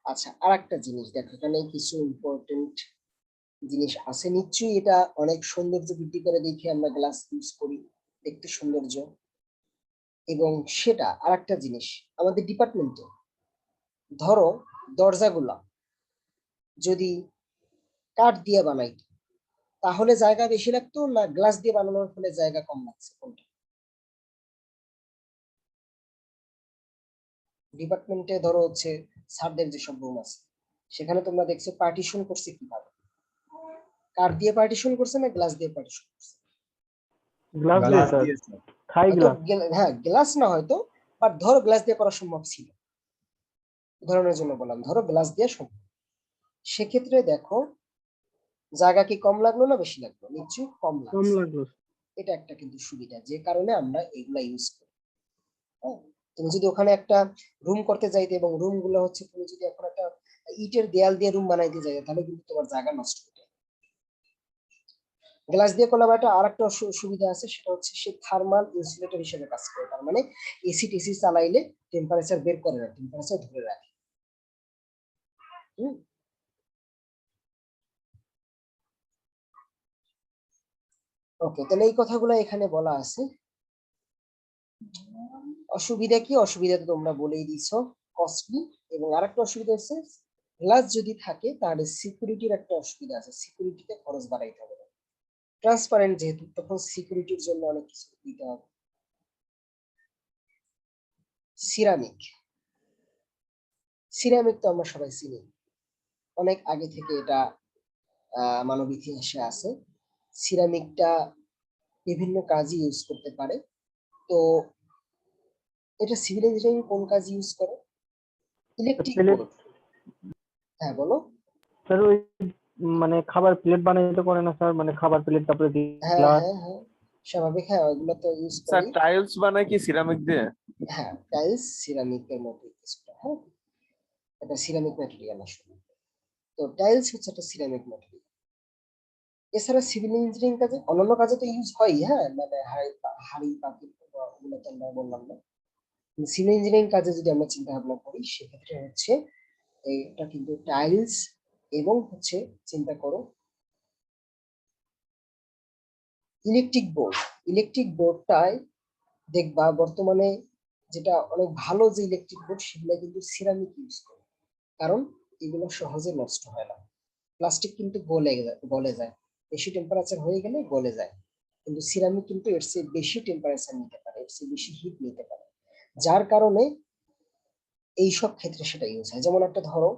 আচ্ছা, আর একটা জিনিস দেখো, এখানে কিছু ইম্পর্টেন্ট জিনিস আছে। নিশ্চয়ই এটা অনেক সৌন্দর্য বৃদ্ধি করে দেখে আমরা গ্লাস ইউজ করি, দেখতে সৌন্দর্য। এবং সেটা আর একটা জিনিস, আমাদের ডিপার্টমেন্টে ধরো দরজাগুলা যদি কাঠ দিয়ে বানাইতো, তাহলে জায়গা বেশি লাগতো না গ্লাস দিয়ে বানানোর ফলে জায়গা কম লাগছে? কোনটা? ডিপার্টমেন্টে ধরো হচ্ছে স্যারদের যেসব রুম আছে, সেখানে তোমরা দেখছো পার্টিশন করছে কিভাবে? কাঠ দিয়ে পার্টিশন করছে না গ্লাস দিয়ে পার্টিশন করছে? গ্লাস দিয়ে গ্লাস স্যার, দিয়ে স্যার। থাই হয়তো গ্লাস। হ্যাঁ গ্লাস না হয়তো, বাট ধরো গ্লাস দিয়ে করা সম্ভব ছিল, উদাহরণের জন্য বললাম, ধরো গ্লাস দিয়ে সম্ভব। সেক্ষেত্রে দেখো জায়গা কি কম লাগলো না বেশি লাগলো? নিশ্চয়ই কম কম লাগছে। লাগলো। এটা একটা কিন্তু সুবিধা, যে কারণে আমরা এগুলা ইউজ করি। হ্যাঁ, তুমি যদি ওখানে একটা রুম করতে যাইতে, এবং রুম গুলো হচ্ছে তুমি যদি এখন একটা ইটের দেয়াল দিয়ে রুম বানাইতে যাই, তাহলে কিন্তু তোমার জায়গা নষ্ট হয়ে যায়। গ্লাস দিয়ে করলে একটা আর একটা সুবিধা আছে, সেটা হচ্ছে সে থার্মাল ইনসুলেটর হিসেবে কাজ করে। তার মানে এসি টেসি চালাইলে টেম্পারেচার বের করে না, টেম্পারেচার ধরে রাখে। হুম, ওকে, তাহলে এই কথাগুলো এখানে বলা আছে। অসুবিধা কি? অসুবিধা তো তোমরা বলেই দিছো, কস্টলি। এবং আরেকটা অসুবিধা হচ্ছে, গ্লাস যদি থাকে তাহলে সিকিউরিটির একটা অসুবিধা আছে, সিকিউরিটিতে খরচ বাড়াইতে হবে। ট্রান্সপারেন্ট যেহেতু, তখন সিকিউরিটির জন্য অনেক কিছু দিতে হবে। সিরামিক, সিরামিক তো আমরা সবাই চিনি, অনেক আগে থেকে এটা মানব ইতিহাসে আছে। সিরামিকটা বিভিন্ন কাজে ইউজ করতে পারে। তো এটা সিভিল ইঞ্জিনিয়ারিং কোন কাজে ইউজ করে? Electric plate, board. হ্যাঁ বলো। স্যার ওই মানে খাবার প্লেট বানাইতে করে না স্যার, মানে খাবার প্লেট, তারপরে হ্যাঁ গ্লাস। হ্যাঁ হ্যাঁ, স্বাভাবিক, হ্যাঁ ওগুলো তো ইউজ স্যার করি। টাইলস বানায় কি সিরামিক দিয়ে? হ্যাঁ, টাইলস সিরামিকের মতো কিছুটা, হ্যাঁ এটা সিরামিক ম্যাটেরিয়াল আসলে। তো টাইলস হচ্ছে একটা সিরামিক ম্যাটেরিয়াল। এছাড়া সিভিল ইঞ্জিনিয়ারিং কাজে, অন্যান্য কাজে তো ইউজ হয়, হ্যাঁ মানে হাড়ি পাতিল ওগুলো তো আমরা বললাম না। সিভিল ইঞ্জিনিয়ারিং কাজে যদি আমরা চিন্তা ভাবনা করি, সেক্ষেত্রে হচ্ছে এটা কিন্তু টাইলস, এবং হচ্ছে চিন্তা করো ইলেকট্রিক বোর্ড। ইলেকট্রিক বোর্ডটায় দেখবা বর্তমানে যেটা অনেক ভালো যে ইলেকট্রিক বোর্ড, সেগুলো কিন্তু সিরামিক ইউজ করে। কারণ এগুলো সহজে নষ্ট হয় না। প্লাস্টিক কিন্তু গলে যায়, বেশি টেম্পারেচার হয়ে গেলে গলে যায়। কিন্তু সিরামিক কিন্তু এর চেয়ে বেশি টেম্পারেচার নিতে পারে, এর চেয়ে বেশি হিট নিতে পারে, যার কারণে এইসব ক্ষেত্রে সেটা ইউজ হয়। যেমন একটা ধরো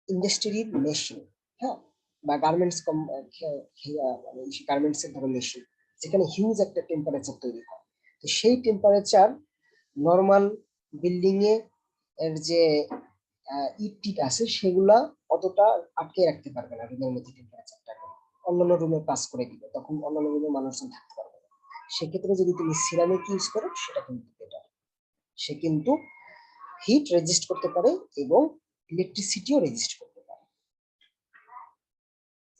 ইন্ডাস্ট্রির মেশিন, হ্যাঁ, বা গার্মেন্টস গার্মেন্টস এর ধরো মেশিন, যেখানে হিউজ একটা টেম্পারেচার তৈরি হয়। তো সেই টেম্পারেচার নর্মাল বিল্ডিং এর যে ইট টিট আছে, সেগুলা অতটা আটকে রাখতে পারবে না রুমের মধ্যে টেম্পারেচারটাকে, অন্যান্য রুমে পাস করে দিবে, তখন অন্যান্য রুমে মানুষজন থাকতে পারবে না। সেক্ষেত্রে যদি তুমি সিরামিক ইউজ করো, সেটা কিন্তু বেটার। সে কিন্তু হিট রেজিস্ট করতে পারে এবং ইলেকট্রিসিটিও রেজিস্ট করতে পারে।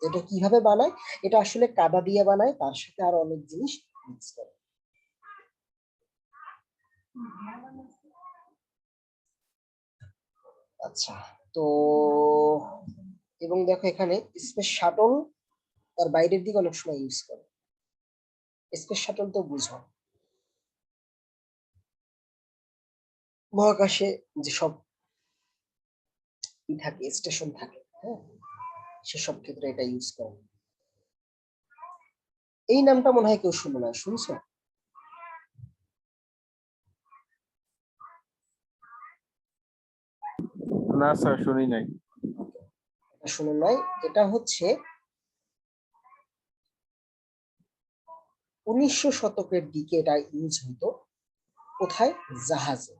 এটা কিভাবে বানায়? এটা আসলে কাদা দিয়ে বানায়, তার সাথে আরো অনেক জিনিস মিক্স করে। আচ্ছা, তো এবং দেখো এখানে স্পেস শাটল তার বাইরের দিকে অনেক সময় ইউজ করে। স্পেস শাটল তো বুঝো, মহাকাশে যেসব থাকে, স্টেশন থাকে, হ্যাঁ, সেসব ক্ষেত্রে এটা ইউজ করে। এই নামটা মনে হয় কেউ শুনো না, শুনছো? না স্যার শুনি নাই। এটা শুনো নাই, এটা হচ্ছে 1900 শতকের দিকে এটা ইউজ হতো। কোথায়? জাহাজে।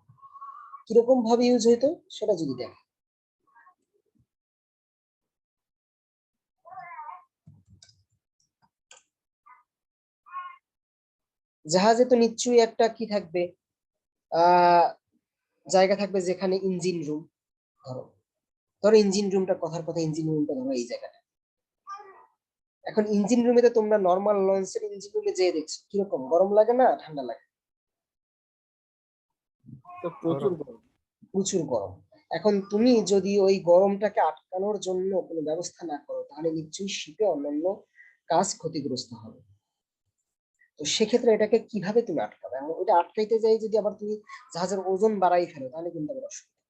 কিরকম ভাবে ইউজ হইতো সেটা যদি দেখো, জাহাজে তো নিশ্চয়ই একটা কি থাকবে, আহ জায়গা থাকবে যেখানে ইঞ্জিন রুম, ধরো ধরো ইঞ্জিন রুমটা, কথার কথা ইঞ্জিন রুমটা ধরো এই জায়গাটা। এখন ইঞ্জিন রুমে তো তোমরা নর্মাল লঞ্চের ইঞ্জিন রুমে যেয়ে দেখছো কিরকম, গরম লাগে না ঠান্ডা লাগে? তো প্রচুর গরম। প্রচুর গরম। এখন তুমি যদি ওই গরমটাকে আটকানোর জন্য কোনো ব্যবস্থা না করো, তাহলে নিশ্চয়ই শীতে অন্যান্য কাজ ক্ষতিগ্রস্ত হবে। তো সেক্ষেত্রে এটাকে কিভাবে তুমি আটকাবে? এবং ওটা আটকাইতে যাই যদি আবার তুমি জাহাজের ওজন বাড়াই ফেলো, তাহলে কিন্তু আবার অসুবিধা।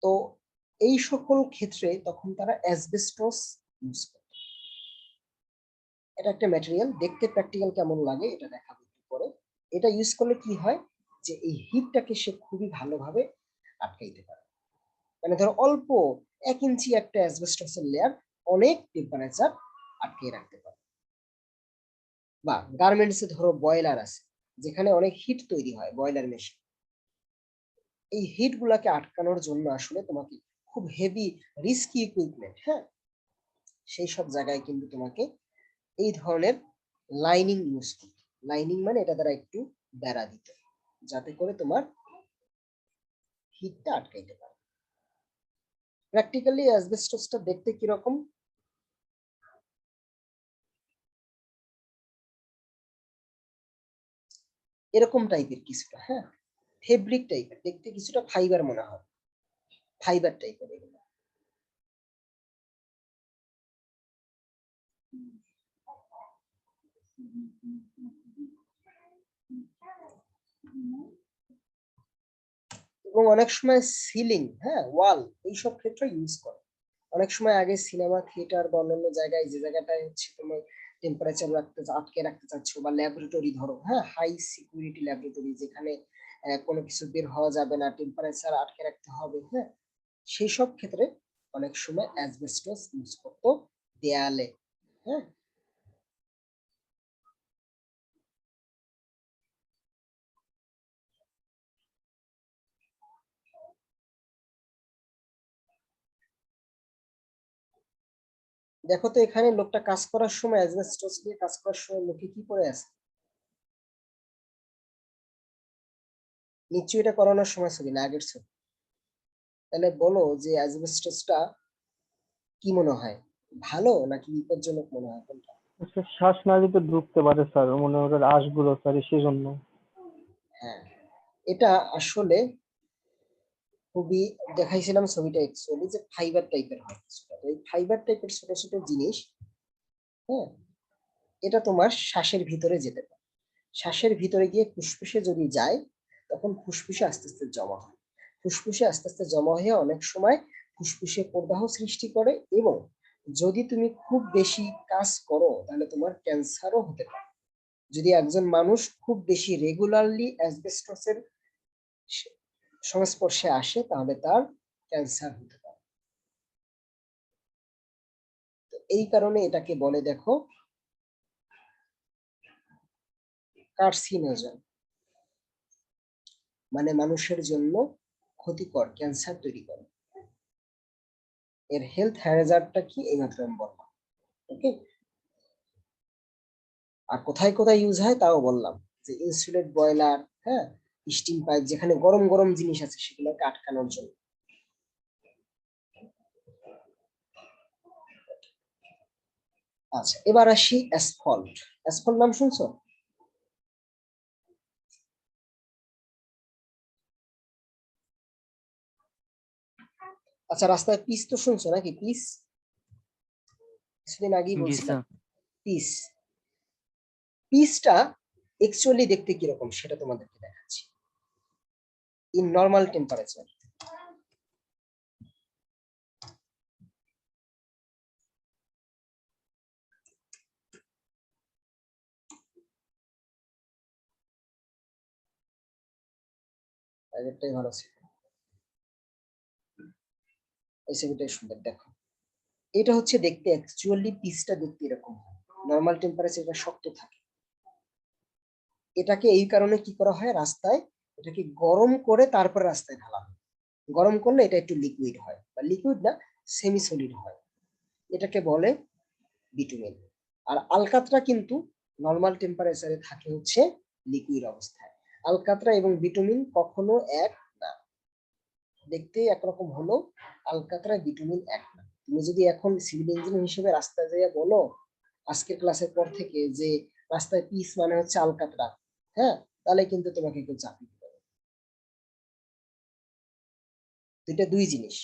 তো এই সকল ক্ষেত্রে তখন তারা অ্যাসবেস্টস ইউজ করে। এটা একটা ম্যাটেরিয়াল, দেখতে প্র্যাকটিক্যাল কেমন লাগে এটা দেখাবো একটু পরে। এটা ইউজ করলে কি হয়, যে এই হিটটাকে সে খুবই ভালোভাবে আটকাইতে পারে। মানে ধরো অল্প 1 ইঞ্চি একটা অ্যাসবেস্টসের লেয়ার অনেক টেম্পারেচার আটকে রাখতে পারে। বা গার্মেন্টসে ধরো বয়লার আছে, যেখানে অনেক হিট তৈরি হয়, বয়লার মেশিন। এই হিট গুলাকে আটকানোর জন্য আসলে তোমাকে খুব হেভি রিস্কি ইকুইপমেন্ট, হ্যাঁ, সেই সব জায়গায় কিন্তু তোমাকে এই ধরনের লাইনিং ইউজ করতে। লাইনিং মানে এটা দ্বারা একটু বেড়া দিতে, যাতে করে তোমার হিটটা আটকাইতে পারে। প্র্যাকটিক্যালি অ্যাসবেস্টসটা দেখতে কিরকম? এরকম টাইপের কিছুটা, হ্যাঁ, ফেব্রিক টাইপের দেখতে, কিছুটা ফাইবার মনে হয়, ফাইবার টাইপের এগুলো। এবং অনেক সময় সিলিং, হ্যাঁ, ওয়াল, এইসব ক্ষেত্রে ইউজ করে। অনেক সময় আগে সিনেমা থিয়েটার বা অন্যান্য জায়গায়, যে জায়গাটায় হচ্ছে তোমার টেম্পারেচার আটকে রাখতে চাচ্ছ, বা ল্যাবরেটরি ধরো, হ্যাঁ, হাই সিকিউরিটি ল্যাবরেটরি, যেখানে কোনো কিছু বের হওয়া যাবে না, টেম্পারেচার আটকে রাখতে হবে, হ্যাঁ, সেই সব ক্ষেত্রে অনেক সময় অ্যাসবেস্টস ইউজ করতো দেয়ালে, হ্যাঁ। দেখো তো এখানে লোকটা কাজ করার সময়, অ্যাসবেস্টস নিয়ে কাজ করার সময় মুখে কি পরে আছে? নিশ্চয়ই এটা করোনার সময় ছবি না, আগের ছবি। তাহলে বলো যে অ্যাসবেস্টসটা কি মনে হয়, ভালো নাকি বিপজ্জনক মনে হয়, কোনটা? স্যার শ্বাসনালীতে ঢুকতে পারে স্যার, মনে হয় আঁশগুলো স্যার, সেজন্য। হ্যাঁ, এটা আসলে খুবই, দেখাইছিলাম ছবিটা অ্যাকচুয়ালি, যে ফাইবার টাইপের হয় কিছুটা। তো এই ফাইবার টাইপের ছোট ছোট জিনিস, হ্যাঁ, এটা তোমার শ্বাসের ভিতরে যেতে পারে। শ্বাসের ভিতরে গিয়ে ফুসফুসে যদি যায়, তখন ফুসফুসে আস্তে আস্তে জমা হয়। ফুসফুসে আস্তে আস্তে জমা হয়ে অনেক সময় ফুসফুসে প্রদাহ সৃষ্টি করে, এবং যদি তুমি খুব বেশি কাজ করো তাহলে তোমার ক্যান্সারও হতে পারে। যদি একজন মানুষ খুব বেশি রেগুলারলি অ্যাসবেস্টসের সংস্পর্শে আসে, তাহলে তার ক্যান্সার হতে পারে। তো এই কারণে এটাকে বলে, দেখো, কার্সিনোজেন, মানে মানুষের জন্য ক্ষতিকর, ক্যান্সার তৈরি করে। এর হেলথ হ্যাজার্ডটা কি এইমাত্র আমি বললাম, ওকে। আর কোথায় কোথায় ইউজ হয় তাও বললাম, যে ইনসুলেট বয়লার, হ্যাঁ, স্টিম পাইপ, যেখানে গরম গরম জিনিস আছে সেগুলোকে আটকানোর জন্য। আচ্ছা, এবার আসি অ্যাসফল্ট। অ্যাসফল্ট নাম শুনছো? আচ্ছা, রাস্তায় পিচ তো শুনছো নাকি? পিচ কিছুদিন আগেই জি বলছিলাম, স্যার। পিচ। পিচটা অ্যাকচুয়ালি দেখতে কিরকম সেটা তোমাদেরকে দেখাচ্ছি। ইন নর্মাল টেম্পারেচার, আগেরটাই ভালো ছিল। এই ছবিটাই সুন্দর, দেখো এটা হচ্ছে দেখতে অ্যাকচুয়ালি পিচটা দেখতে এরকম, নর্মাল টেম্পারেচারটা শক্ত থাকে। এটাকে এই কারণে কি করা হয়, রাস্তায় এটাকে গরম করে তারপরে রাস্তায় ঢালা হয়। গরম করলে এটা একটু লিকুইড হয়, বা লিকুইড না, সেমি সলিড হয়, এটাকে বলে বিটুমিন। আর আলকাতরা কিন্তু নর্মাল টেম্পারেচারে থাকে হচ্ছে লিকুইড অবস্থায়। আলকাতরা এবং বিটুমিন কখনো এক না, দেখতে একরকম হলো, আলকাতরা বিটুমিন এক না। তুমি যদি এখন সিভিল ইঞ্জিনিয়ার হিসেবে রাস্তায় যেয়ে বলো আজকের ক্লাসের পর থেকে যে রাস্তায় পিস মানে হচ্ছে আলকাতরা, হ্যাঁ, তাহলে কিন্তু তোমাকে কেউ চাকরি দিবে না। দুইটা দুই জিনিস,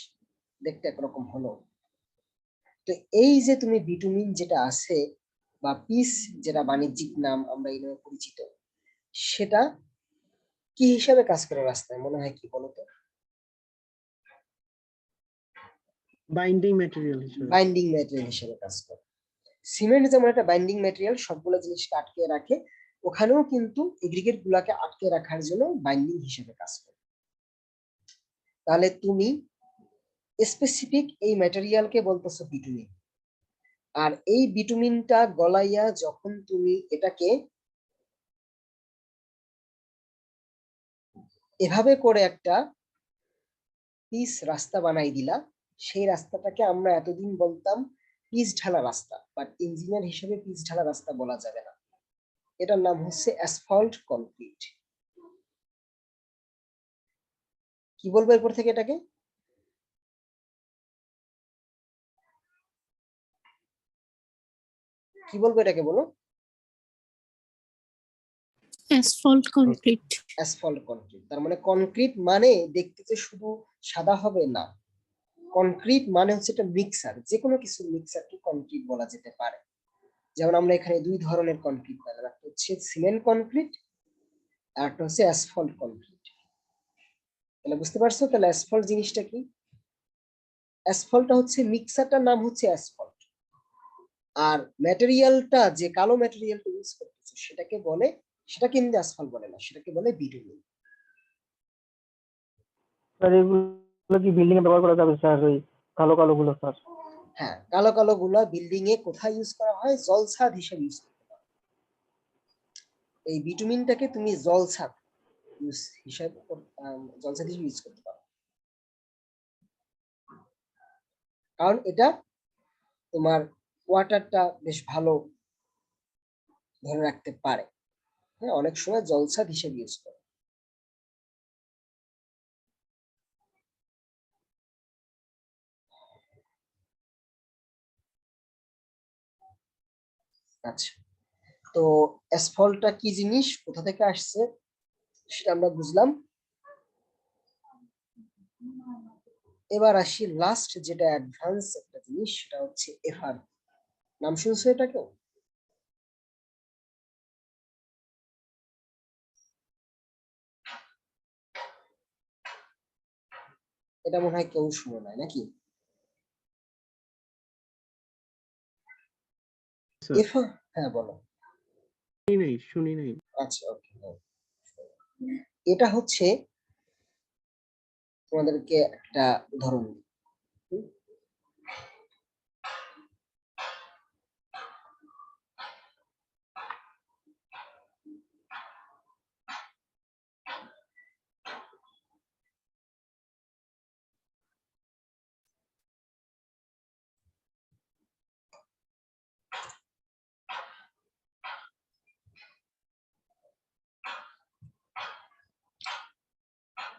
দেখতে একরকম হলো। তো এই যে তুমি বিটুমিন যেটা আছে বা পিস, যেটা বাণিজ্যিক নাম আমরা এই নামে পরিচিত, সেটা কি হিসাবে কাজ করে রাস্তায়, মনে হয় কি বলতো? বাইন্ডিং ম্যাটেরিয়াল হিসেবে। বাইন্ডিং ম্যাটেরিয়াল হিসেবে কাজ করে। সিমেন্ট যেমন একটা বাইন্ডিং ম্যাটেরিয়াল, সবগুলো জিনিসকে আটকে রাখে, ওখানেও কিন্তু এগ্রিগেট গুলাকে আটকে রাখার জন্য বাইন্ডিং হিসেবে কাজ করে। তাহলে তুমি স্পেসিফিক এই ম্যাটেরিয়ালকে বলতেছো বিটুমিন। আর এই বিটুমিনটা গলাইয়া যখন তুমি এটাকে এভাবে করে একটা পিচ রাস্তা বানাই দিলা, সেই রাস্তাটাকে আমরা এতদিন বলতাম পিচ ঢালা রাস্তা, বাট ইঞ্জিনিয়ার হিসেবে পিচ ঢালা রাস্তা বলা যাবে না, এটার নাম হচ্ছে অ্যাসফল্ট কনক্রিট। কি বলবো এরপর থেকে এটাকে? কি বলবো এটাকে, বলো? Asphalt concrete. Asphalt concrete. তার মানে কনক্রিট মানে দেখতে যে শুধু সাদা হবে না, কনক্রিট মানে হচ্ছে একটা মিক্সার, যে কোনো কিছু মিক্সারকে কনক্রিট বলা যেতে পারে। যেমন আমরা এখানে দুই ধরনের কনক্রিট পেলাম, একটা হচ্ছে সিমেন্ট কনক্রিট আর একটা হচ্ছে অ্যাসফল্ট কনক্রিট। তাহলে বুঝতে পারছো তাহলে অ্যাসফল্ট জিনিসটা কি? অ্যাসফল্টটা হচ্ছে মিক্সারটার নাম হচ্ছে অ্যাসফল্ট, আর ম্যাটেরিয়ালটা যে কালো ম্যাটেরিয়ালটা ইউজ করতেছে সেটাকে বলে, সেটা কিন্তু অ্যাসফল্ট বলে না, সেটাকে বলে বিটুমিন। স্যার এগুলো কি বিল্ডিং এ ব্যবহার করা যাবে স্যার, ওই কালো কালো গুলো স্যার? হ্যাঁ, কালো কালো গুলা বিল্ডিং এ কোথায় ইউজ করা হয়, জলছাদ হিসেবে ইউজ করতে পারো। এই বিটুমিনটাকে তুমি জলছাদ হিসাবে জলছাদ হিসেবে ইউজ করতে পারো, কারণ এটা তোমার ওয়াটারটা বেশ ভালো ধরে রাখতে পারে। হ্যাঁ, অনেক সময় জলছাদ হিসেবে ইউজ করে। আচ্ছা, তো অ্যাসফল্টটা কি জিনিস, কোথা থেকে আসছে সেটা আমরা বুঝলাম। এবার আসি লাস্ট যেটা অ্যাডভান্স একটা জিনিস, সেটা হচ্ছে এফআর। নাম শুনছো এটা কেউ? এটা মনে হয় কেউ শুনে নাই নাকি? এফআর, হ্যাঁ বলো। শুনি নাই। আচ্ছা, ওকে। এটা হচ্ছে তোমাদেরকে একটা উদাহরণ দিই। হুম?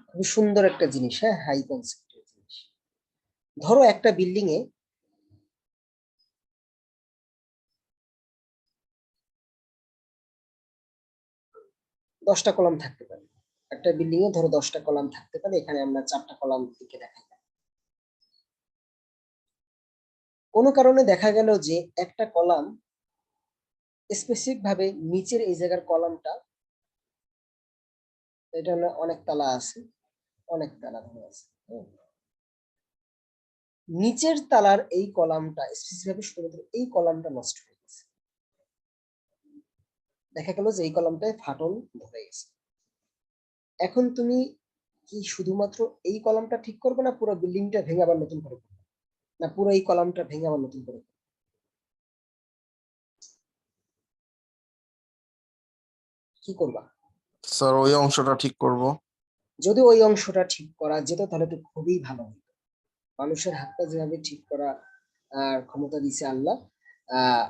খুবই সুন্দর একটা জিনিস, হ্যাঁ, হাই কনসেপ্টের জিনিস। ধরো একটা বিল্ডিং এ দশটা কলাম থাকতে পারে। একটা বিল্ডিং এ ধরো 10টা কলাম থাকতে পারে, এখানে আমরা 4টা কলাম থেকে দেখাই। কোনো কারণে দেখা গেল যে একটা কলাম স্পেসিফিক ভাবে নিচের এই জায়গার কলামটা, এটা হলো অনেক তালা আছে, অনেক তালা ধরে আছে, নিচের তালার এই কলামটা স্পেসিফিক ভাবে শুধুমাত্র এই কলামটা নষ্ট হয়ে গেছে। দেখা গেল যে এই কলামটায় ফাটল ধরে গেছে। এখন তুমি কি শুধুমাত্র এই কলামটা ঠিক করবো, না পুরো বিল্ডিংটা ভেঙে আবার নতুন করে করবো? না পুরো এই কলামটা ভেঙে আবার নতুন করে করবো? কি করবা? স্যার ওই অংশটা ঠিক করব। যদি ওই অংশটা ঠিক করা যেত তাহলে তো খুবই ভালো হতো। মানুষের হাতটা যেভাবে ঠিক করা ক্ষমতা দিছে আল্লাহ, আহ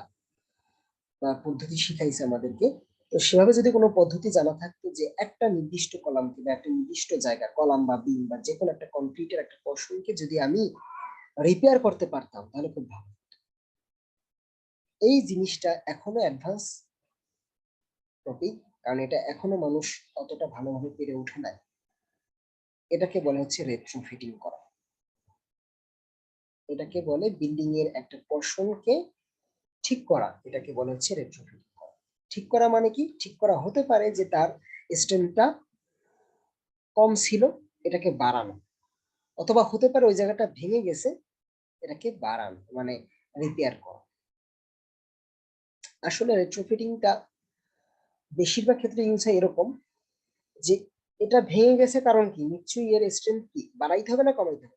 বা পদ্ধতি শিখাইছে আমাদেরকে, তো সেভাবে যদি কোনো পদ্ধতি জানা থাকতো যে একটা নির্দিষ্ট কলামকে বা একটা নির্দিষ্ট জায়গা, কলাম বা বিম বা যে কোনো একটা কংক্রিটের একটা পোর্শনকে যদি আমি রিপেয়ার করতে পারতাম তাহলে খুব ভালো। এই জিনিসটা এখনো অ্যাডভান্স টপিক, কারণ এটা এখনো মানুষ অতটা ভালোভাবে পেরে ওঠে না। এটাকে বলে হচ্ছে রেট্রোফিটিং করা। এটাকে বলে বিল্ডিং এর একটা পোর্শনকে ঠিক করা, এটাকে বলে হচ্ছে রেট্রোফিটিং করা। ঠিক করা মানে কি? ঠিক করা হতে পারে যে তার স্ট্রেংথটা কম ছিল, এটাকে বাড়ানো, অথবা হতে পারে ওই জায়গাটা ভেঙে গেছে, এটাকে বাড়ানো, মানে রিপেয়ার করা। আসলে রেট্রোফিটিংটা বেশিরভাগ ক্ষেত্রে ইউজ হয় এরকম যে এটা ভেঙে গেছে কারণ কি, নিশ্চয়ই এর স্ট্রেংথ কি বাড়াইতে হবে না কমাইতে হবে?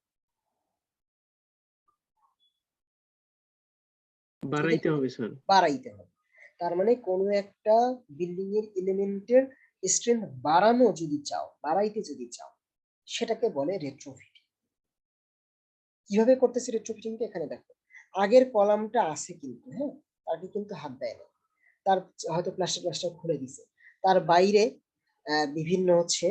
বাড়াইতে হবে স্যার। বাড়াইতে হবে। তার মানে কোনো একটা বিল্ডিং এর এলিমেন্টের স্ট্রেংথ বাড়ানো যদি চাও, বাড়াইতে যদি চাও, সেটাকে বলে রেট্রোফিটিং। কিভাবে করতেছে রেট্রোফিটিংটা এখানে দেখো। আগের কলামটা আছে কিন্তু, হ্যাঁ, তাকে কিন্তু হাত দেয় না, তার হয়তো প্লাস্টার খুলে দিছে, তার বাইরে বিভিন্ন হচ্ছে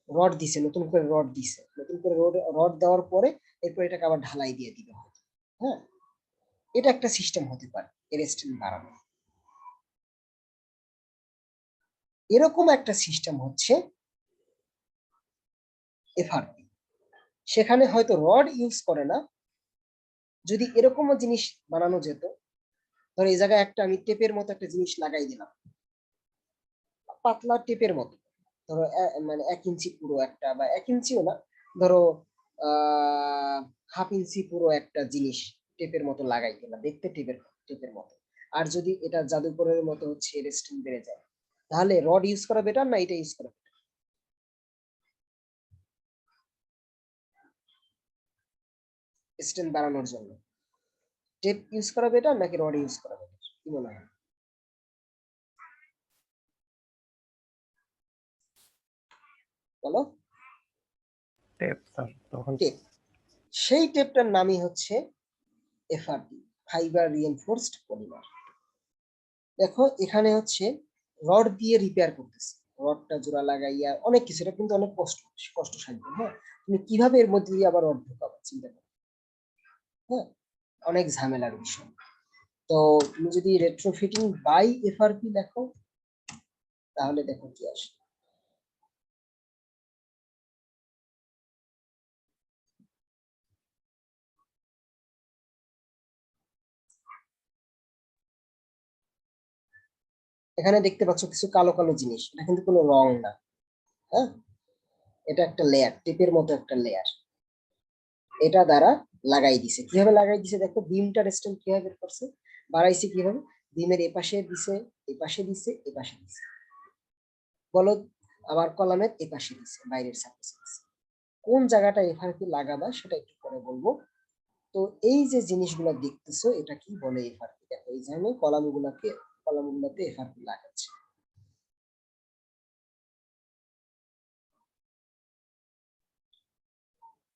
রড দিছে, নতুন করে রড দিছে, নতুন করে রড দেওয়ার পরে এরপর এটাকে আবার ঢালাই দিয়ে দিবে হয়তো, হ্যাঁ। এটা একটা সিস্টেম হতে পারে এর স্ট্রেংথ বাড়ানো। এরকম একটা সিস্টেম হচ্ছে এফআরপি। সেখানে হয়তো রড ইউজ করে না, যদি এরকমও জিনিস বানানো যেত, ধরো এই জায়গায় একটা আমি টেপের মতো একটা জিনিস লাগাই দিলাম, পাতলা টেপের মতো, ধরো মানে 1 ইঞ্চি পুরো একটা, বা 1 ইঞ্চিও না, ধরো 1/2 ইঞ্চি পুরো একটা জিনিস টেপের মতো লাগাই দিলাম, দেখতে টেপের টেপের মতো। আর যদি এটা জাদুকরের মতো হচ্ছে রেস্টিং বেড়ে যায়, তাহলে রড ইউজ করা বেটার না এটা ইউজ করা? স্ট্রেংথ বাড়ানোর জন্য টেপ ইউজ করা বেটার নাকি রড ইউজ করা বেটার, কি মনে হয়? বলো। টেপ স্যার তখন। টেপ। সেই টেপটার নামই হচ্ছে এফআরপি, ফাইবার রিইনফোর্সড পলিমার। দেখো এখানে হচ্ছে রড দিয়ে রিপেয়ার করতেছে, রডটা জোড়া লাগাইয়া অনেক কিছু, এটা কিন্তু অনেক কষ্টসাধ্য, হ্যাঁ। তুমি কিভাবে এর মধ্যে দিয়ে আবার রড ঢোকাবে চিন্তা করো, হ্যাঁ, অনেক ঝামেলার বিষয়। তো তুমি যদি রেট্রোফিটিং বাই এফআরপি লেখো তাহলে দেখো কি আসে। এখানে দেখতে পাচ্ছ কিছু কালো কালো জিনিস, এটা কিন্তু কোনো রং না, হ্যাঁ, এটা একটা লেয়ার, টেপের মতো একটা লেয়ার, এটা দ্বারা লাগাই দিছে। কিভাবে লাগাই দিছে দেখো, বিমটার স্ট্রেংথ কিভাবে বের করছে, বাড়াইছে কিভাবে, বিমের এপাশে দিছে, এপাশে দিছে, এপাশে দিছে, বলো, আবার কলামের এপাশে দিছে, বাইরের সারফেসে দিছে। কোন জায়গাটা এফআরপি লাগাবা সেটা একটু পরে বলবো। তো এই যে জিনিসগুলো দেখতেছো এটা কি বলে এফআরপি, দেখো এই যে আমি কলামগুলোতে এফআরপি লাগাচ্ছি।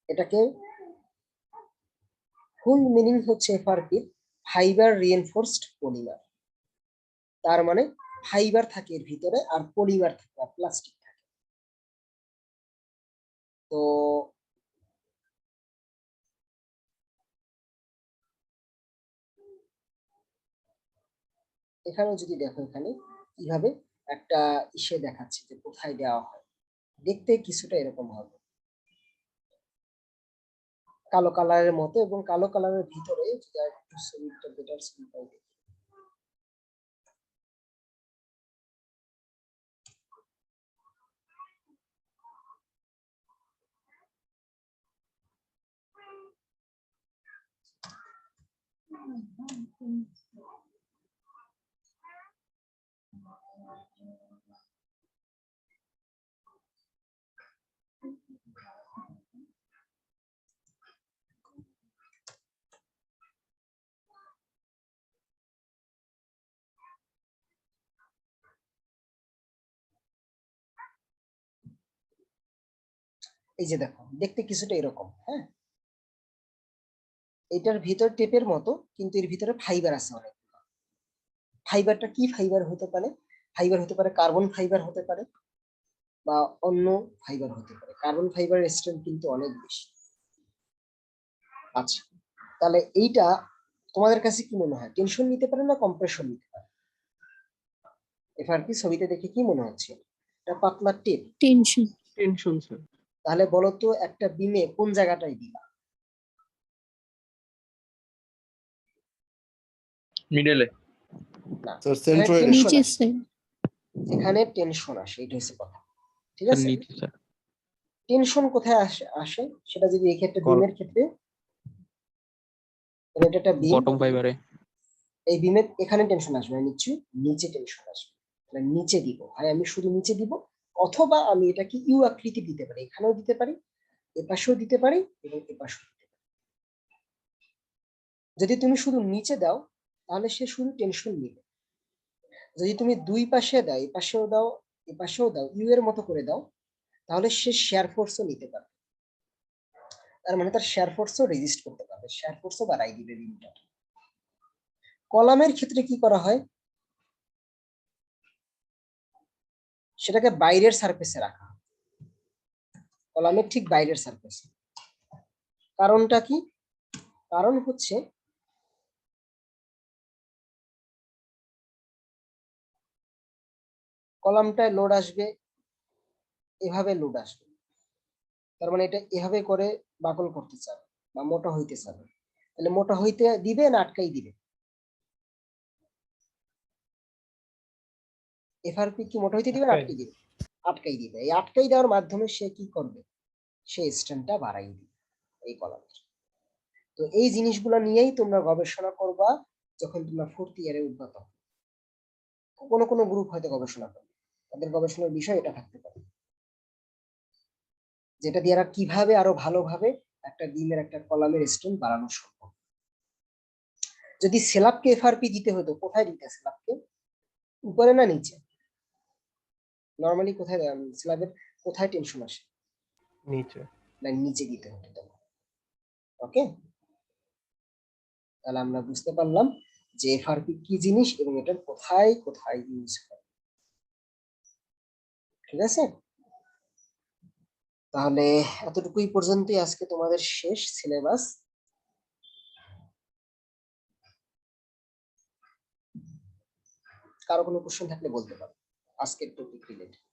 এটাকে ফুল মিনিং হচ্ছে এফআরপি ফাইবার রিইনফোর্সড পলিমার। তার মানে ফাইবার থাকে এর ভিতরে আর পলিমার থাকে, প্লাস্টিক থাকে। তো এখানেও যদি দেখো, এখানে কিভাবে একটা ইসে দেখাচ্ছে যে কোথায় দেওয়া হয়, দেখতে কিছুটা এরকম হবে, কালো কালারের মতো, এবং কালো কালারের ভিতরে যদি একটু ছবিটা বেটার ছবি পাই, এই যে দেখো, দেখতে কিছুটা এরকম, হ্যাঁ, এটার ভিতর টেপের মতো, কিন্তু এর ভিতরে ফাইবার আছে অনেক। ফাইবারটা কি ফাইবার হতে পারে? ফাইবার হতে পারে কার্বন ফাইবার হতে পারে, বা অন্য ফাইবার হতে পারে। কার্বন ফাইবারের স্ট্রেংথ কিন্তু অনেক বেশি। আচ্ছা, তাহলে এইটা তোমাদের কাছে কি মনে হয়, টেনশন নিতে পারে না কম্প্রেশন নিতে পারে? এফআরপি ছবিতে দেখে কি মনে হচ্ছে? এটা পাতলা টেপ। Tension. Tension sir. তাহলে বলো তো একটা বিমে কোন জায়গাটায় দিবা? মিডলে। না, স্যার এখানে সেন্ট্রয়েড tension Niche আসে। side. যেখানে টেনশন আসে, এটা হচ্ছে কথা, ঠিক স্যার আছে? নিচে স্যার। টেনশন কোথায় আসে সেটা যদি এই ক্ষেত্রে কল- বিমের ক্ষেত্রে, তাহলে এটা একটা বিম, বটম ফাইবারে। এই বিমের এখানে টেনশন আসবে না, নিচে নিচে টেনশন আসবে। তাহলে নিচে দিব, হয় আমি শুধু নিচে দিব, অথবা আমি এটাকে ইউ আকৃতি দিতে পারি, এখানেও দিতে পারি, এপাশেও দিতে পারি, এবং এপাশেও দিতে পারি। যদি তুমি শুধু নিচে দাও তাহলে সে শুধু টেনশন নিবে। যদি তুমি দুই পাশে দাও, এপাশেও দাও এপাশেও দাও, ইউ এর মতো করে দাও, তাহলে সে শেয়ার ফোর্সও নিতে পারবে। তার মানে তার শেয়ার ফোর্সও রেজিস্ট করতে পারবে, শেয়ার ফোর্সও বাড়াই দিবে বিমটা। কলামের ক্ষেত্রে কি করা হয়, সেটাকে বাইরের সারফেসে রাখা হয়, কলামের ঠিক বাইরের সারফেসে। কারণটা কি? কারণ হচ্ছে কলামটায় লোড আসবে, এভাবে লোড আসবে, তার মানে এটা এভাবে করে বাকল করতে চাবে বা মোটা হইতে চাবে, তাহলে মোটা হইতে দিবে না আটকাই দিবে? এফআরপি কি মোটা হইতে দিবে না আটকাই দিবে? আটকাই দিবে। এই আটকাই দেওয়ার মাধ্যমে সে কি করবে, সে স্ট্রেনটা বাড়াই দিবে এই কলামের। তো এই জিনিসগুলো নিয়েই তোমরা গবেষণা করবা যখন তোমরা 4th ইয়ারে উঠবা। তখন কোনো কোনো গ্রুপ হয়তো গবেষণা করবে, তাদের গবেষণার বিষয় এটা থাকতে পারে, যেটা দিয়ে কিভাবে আরো ভালোভাবে একটা ডিমের একটা কলামের স্ট্রেন বাড়ানো সম্ভব। যদি স্ল্যাবকে এফআরপি দিতে হতো, কোথায় দিতে স্ল্যাবকে, উপরে না নিচে? নরমালি কোথায় স্ল্যাবের কোথায় টেনশন আসে? নিচে। না, নিচে দিতে হতো। ওকে, তাহলে আমরা বুঝতে পারলাম যে এফআরপি কি জিনিস এবং এটার কোথায় কোথায় ইউজ হয়। ঠিক আছে, তাহলে এতটুকুই পর্যন্তই আজকে তোমাদের শেষ সিলেবাস। কারো কোনো কোশ্চেন থাকলে বলতে পারো আজকের টপিক রিলেটেড।